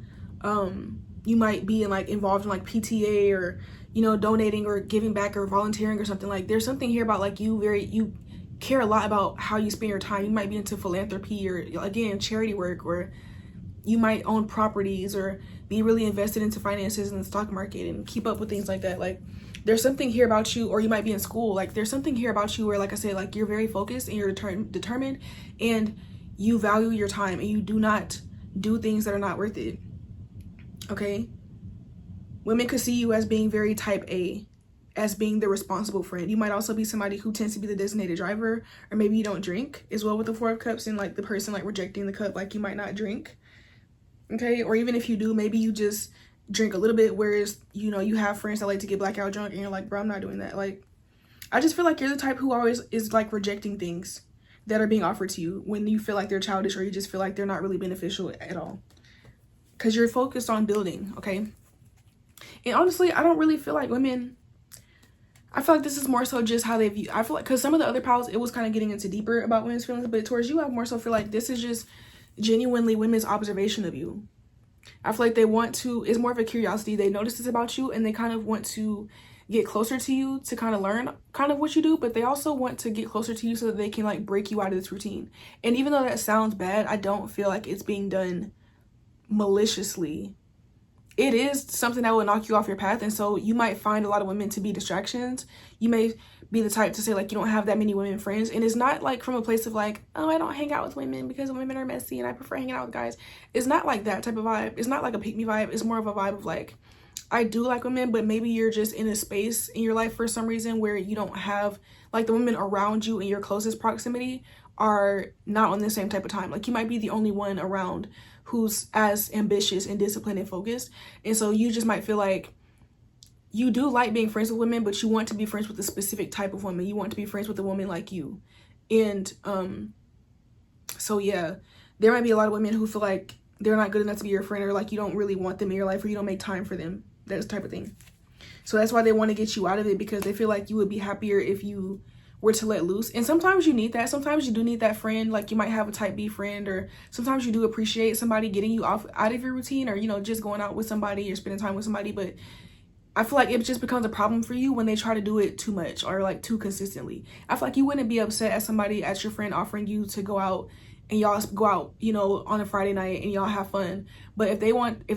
You might be involved in like PTA, or donating or giving back or volunteering or something. Like, there's something here about like you care a lot about how you spend your time. You might be into philanthropy, or again charity work, or you might own properties, or be really invested into finances and the stock market and keep up with things like that. Like, there's something here about you, or you might be in school. Like, there's something here about you where, like I said, like you're very focused and you're determined, and you value your time, and you do not do things that are not worth it. Okay, women could see you as being very type A, as being the responsible friend. You might also be somebody who tends to be the designated driver, or maybe you don't drink as well with the Four of Cups, and like the person like rejecting the cup, like you might not drink. Okay, or even if you do, maybe you just drink a little bit, whereas you have friends that like to get blackout drunk, and you're like, bro, I'm not doing that. Like, I just feel like you're the type who always is like rejecting things that are being offered to you when you feel like they're childish, or you just feel like they're not really beneficial at all, because you're focused on building. Okay, and honestly, I don't really feel like women, I feel like this is more so just how they view. I feel like, because some of the other piles, it was kind of getting into deeper about women's feelings, but towards you, I more so feel like this is just genuinely women's observation of you. I feel like they want to, it's more of a curiosity. They notice this about you, and they kind of want to get closer to you to kind of learn kind of what you do, but they also want to get closer to you so that they can like break you out of this routine. And even though that sounds bad, I don't feel like it's being done maliciously. It is something that will knock you off your path, and so you might find a lot of women to be distractions. You may be the type to say like you don't have that many women friends, and it's not like from a place of like, oh, I don't hang out with women because women are messy and I prefer hanging out with guys. It's not like that type of vibe. It's not like a pick me vibe. It's more of a vibe of like, I do like women, but maybe you're just in a space in your life for some reason where you don't have like the women around you in your closest proximity are not on the same type of time. Like, you might be the only one around who's as ambitious and disciplined and focused, and so you just might feel like you do like being friends with women, but you want to be friends with a specific type of woman. You want to be friends with a woman like you. And so yeah, there might be a lot of women who feel like they're not good enough to be your friend, or like you don't really want them in your life, or you don't make time for them, that type of thing. So that's why they want to get you out of it, because they feel like you would be happier if you were to let loose. And sometimes you need that. Sometimes you do need that friend. Like, you might have a type B friend, or sometimes you do appreciate somebody getting you out of your routine, or, you know, just going out with somebody or spending time with somebody. But I feel like it just becomes a problem for you when they try to do it too much or like too consistently. I feel like you wouldn't be upset at somebody, at your friend, offering you to go out, and y'all go out, you know, on a Friday night and y'all have fun. But if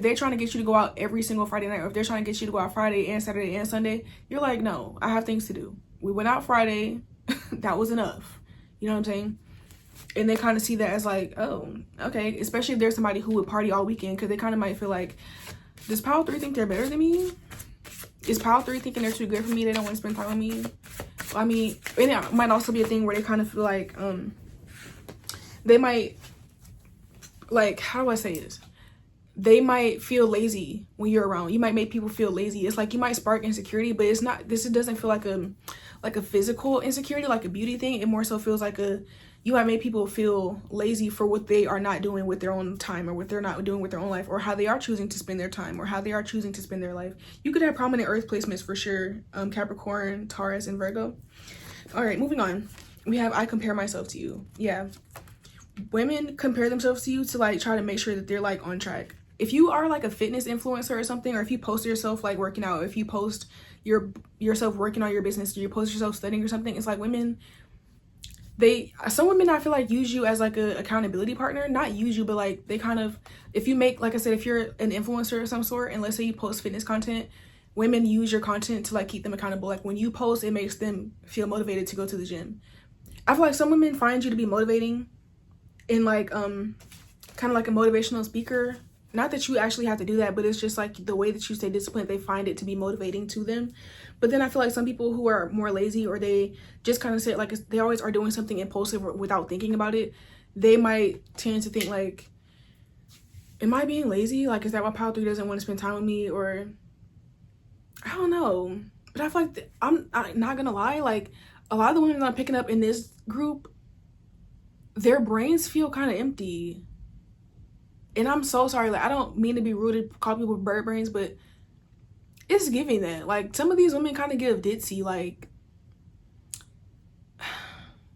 they're trying to get you to go out every single Friday night, or if they're trying to get you to go out Friday and Saturday and Sunday, you're like, no, I have things to do. We went out Friday. That was enough. You know what I'm saying? And they kind of see that as like, oh, okay. Especially if there's somebody who would party all weekend, because they kind of might feel like, does Power 3 think they're better than me? Is Power 3 thinking they're too good for me? They don't want to spend time with me? I mean, and it might also be a thing where they kind of feel like, they might, like, how do I say this? They might feel lazy when you're around. You might make people feel lazy. It's like you might spark insecurity, but it's not, it doesn't feel like a physical insecurity, like a beauty thing. It more so feels like you might make people feel lazy for what they are not doing with their own time, or what they're not doing with their own life, or how they are choosing to spend their time, or how they are choosing to spend their life. You could have prominent earth placements for sure. Capricorn, Taurus, and Virgo. All right, moving on. We have, I compare myself to you. Yeah. Women compare themselves to you to like try to make sure that they're like on track. If you are like a fitness influencer or something, or if you post yourself like working out, if you post yourself working on your business, or you post yourself studying or something, it's like some women I feel like use you as like a accountability partner. Not use you, but like they kind of, if you make, like I said, if you're an influencer of some sort, and let's say you post fitness content, women use your content to like keep them accountable. Like when you post, it makes them feel motivated to go to the gym. I feel like some women find you to be motivating, in like kind of like a motivational speaker. Not that you actually have to do that, but it's just like the way that you stay disciplined, they find it to be motivating to them. But then I feel like some people who are more lazy, or they just kind of say like they always are doing something impulsive without thinking about it, they might tend to think like, am I being lazy? Like, is that why Power 3 doesn't want to spend time with me? Or I don't know. But I feel like I'm not gonna lie, like a lot of the women I'm picking up in this group, their brains feel kind of empty. And I'm so sorry, like I don't mean to be rude to call people bird brains, but it's giving that. Like some of these women kind of give ditzy, like,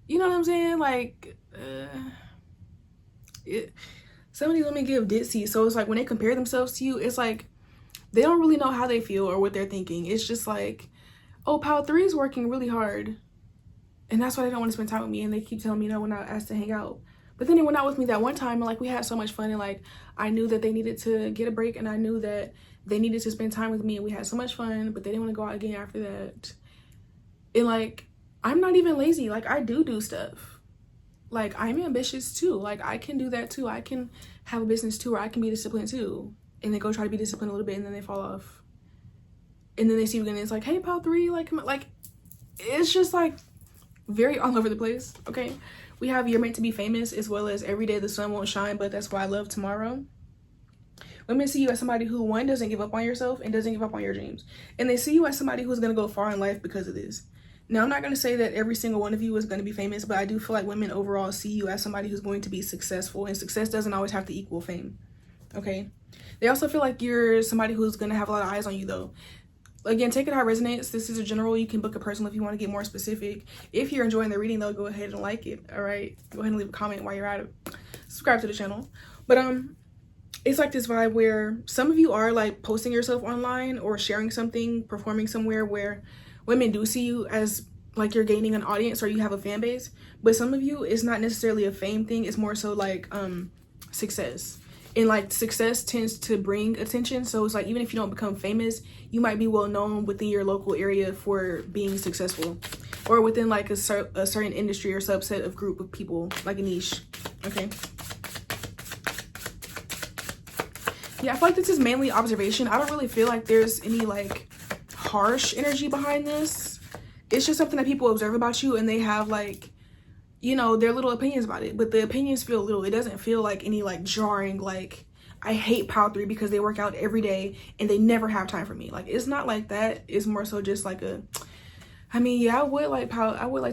you know what I'm saying? Like some of these women give ditzy. So it's like when they compare themselves to you, it's like they don't really know how they feel or what they're thinking. It's just like, oh, Power 3 is working really hard, and that's why they don't want to spend time with me, and they keep telling me no when I ask to hang out. But then they went out with me that one time, and like we had so much fun, and like I knew that they needed to get a break, and I knew that they needed to spend time with me, and we had so much fun, but they didn't want to go out again after that. And like, I'm not even lazy. Like I do stuff. Like I'm ambitious too. Like I can do that too. I can have a business too, or I can be disciplined too. And they go try to be disciplined a little bit, and then they fall off. And then they see you again, and it's like, hey, Power 3, like it's just like very all over the place. Okay. We have You're Meant to Be Famous, as well as Every Day the Sun Won't Shine, but That's Why I Love Tomorrow. Women see you as somebody who, one, doesn't give up on yourself and doesn't give up on your dreams. And they see you as somebody who's going to go far in life because of this. Now, I'm not going to say that every single one of you is going to be famous, but I do feel like women overall see you as somebody who's going to be successful, and success doesn't always have to equal fame. Okay? They also feel like you're somebody who's going to have a lot of eyes on you, though. Again, take it how it resonates. This is a general. You can book a personal if you want to get more specific. If you're enjoying the reading, though, go ahead and like it. All right, go ahead and leave a comment while you're at it. Subscribe to the channel. But it's like this vibe where some of you are like posting yourself online or sharing something, performing somewhere where women do see you as like you're gaining an audience or you have a fan base. But some of you, it's not necessarily a fame thing. It's more so like success. And like success tends to bring attention, so it's like even if you don't become famous, you might be well known within your local area for being successful, or within like a certain industry or subset of group of people, like a niche. Okay. Yeah, I feel like this is mainly observation. I don't really feel like there's any like harsh energy behind this. It's just something that people observe about you, and they have like, you know, their little opinions about it, but the opinions feel little. It doesn't feel like any like jarring, like I hate Power 3 because they work out every day and they never have time for me. Like it's not like that. It's more so just like I mean, yeah, I would like to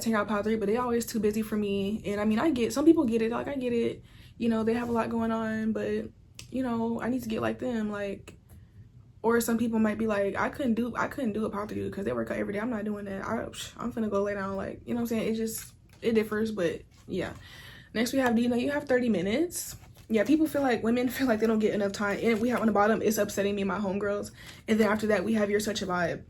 hang out with Power 3, but they're always too busy for me. And I mean, some people get it. Like I get it. You know, they have a lot going on, but you know, I need to get like them. Like Or some people might be like, I couldn't do a pile 3 because they work out every day. I'm not doing that. I'm finna go lay down. Like, you know what I'm saying? It differs, but yeah. Next we have, do you know you have 30 minutes? Yeah, women feel like they don't get enough time. And we have on the bottom, it's upsetting me and my homegirls. And then after that, we have, you're such a vibe.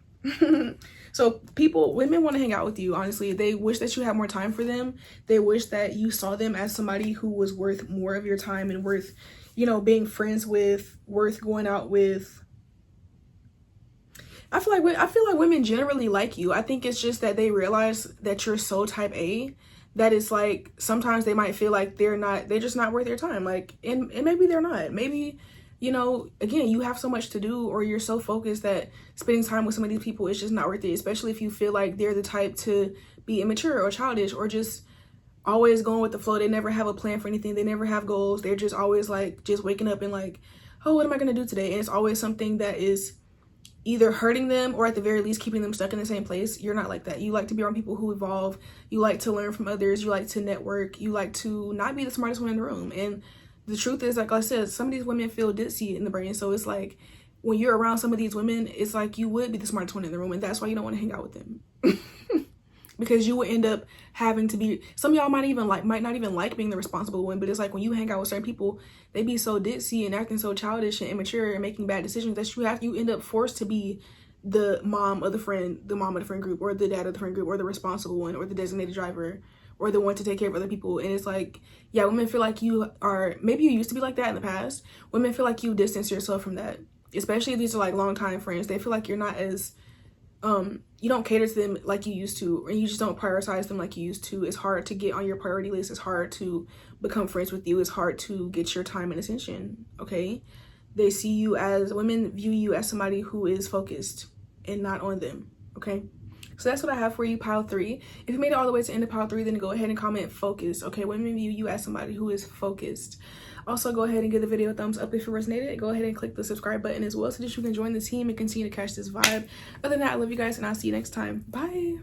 So women want to hang out with you, honestly. They wish that you had more time for them. They wish that you saw them as somebody who was worth more of your time and worth, you know, being friends with, worth going out with. I feel like women generally like you. I think it's just that they realize that you're so type A that it's like sometimes they might feel like they're just not worth their time. Like, and maybe they're not. Maybe, you know, again, you have so much to do, or you're so focused that spending time with some of these people is just not worth it, especially if you feel like they're the type to be immature or childish or just always going with the flow. They never have a plan for anything. They never have goals. They're just always like just waking up and like, oh, what am I going to do today? And it's always something that is either hurting them or at the very least keeping them stuck in the same place. You're not like that. You like to be around people who evolve. You like to learn from others. You like to network. You like to not be the smartest one in the room. And the truth is, like I said, some of these women feel ditzy in the brain. So it's like when you're around some of these women, it's like you would be the smartest one in the room, and that's why you don't want to hang out with them. Because you would end up having to be, some of y'all might not even like being the responsible one, but it's like when you hang out with certain people, they be so ditzy and acting so childish and immature and making bad decisions that you end up forced to be the mom of the friend group, or the dad of the friend group, or the responsible one, or the designated driver, or the one to take care of other people. And it's like, yeah, women feel like you are, maybe you used to be like that in the past. Women feel like you distance yourself from that, especially if these are like longtime friends. They feel like you're not as, you don't cater to them like you used to, or you just don't prioritize them like you used to. It's hard to get on your priority list. It's hard to become friends with you. It's hard to get your time and attention, okay? Women view you as somebody who is focused and not on them, okay? So that's what I have for you, pile 3. If you made it all the way to the end of pile 3, then go ahead and comment focus, okay? Women view you as somebody who is focused. Also, go ahead and give the video a thumbs up if it resonated. Go ahead and click the subscribe button as well so that you can join the team and continue to catch this vibe. Other than that, I love you guys, and I'll see you next time. Bye.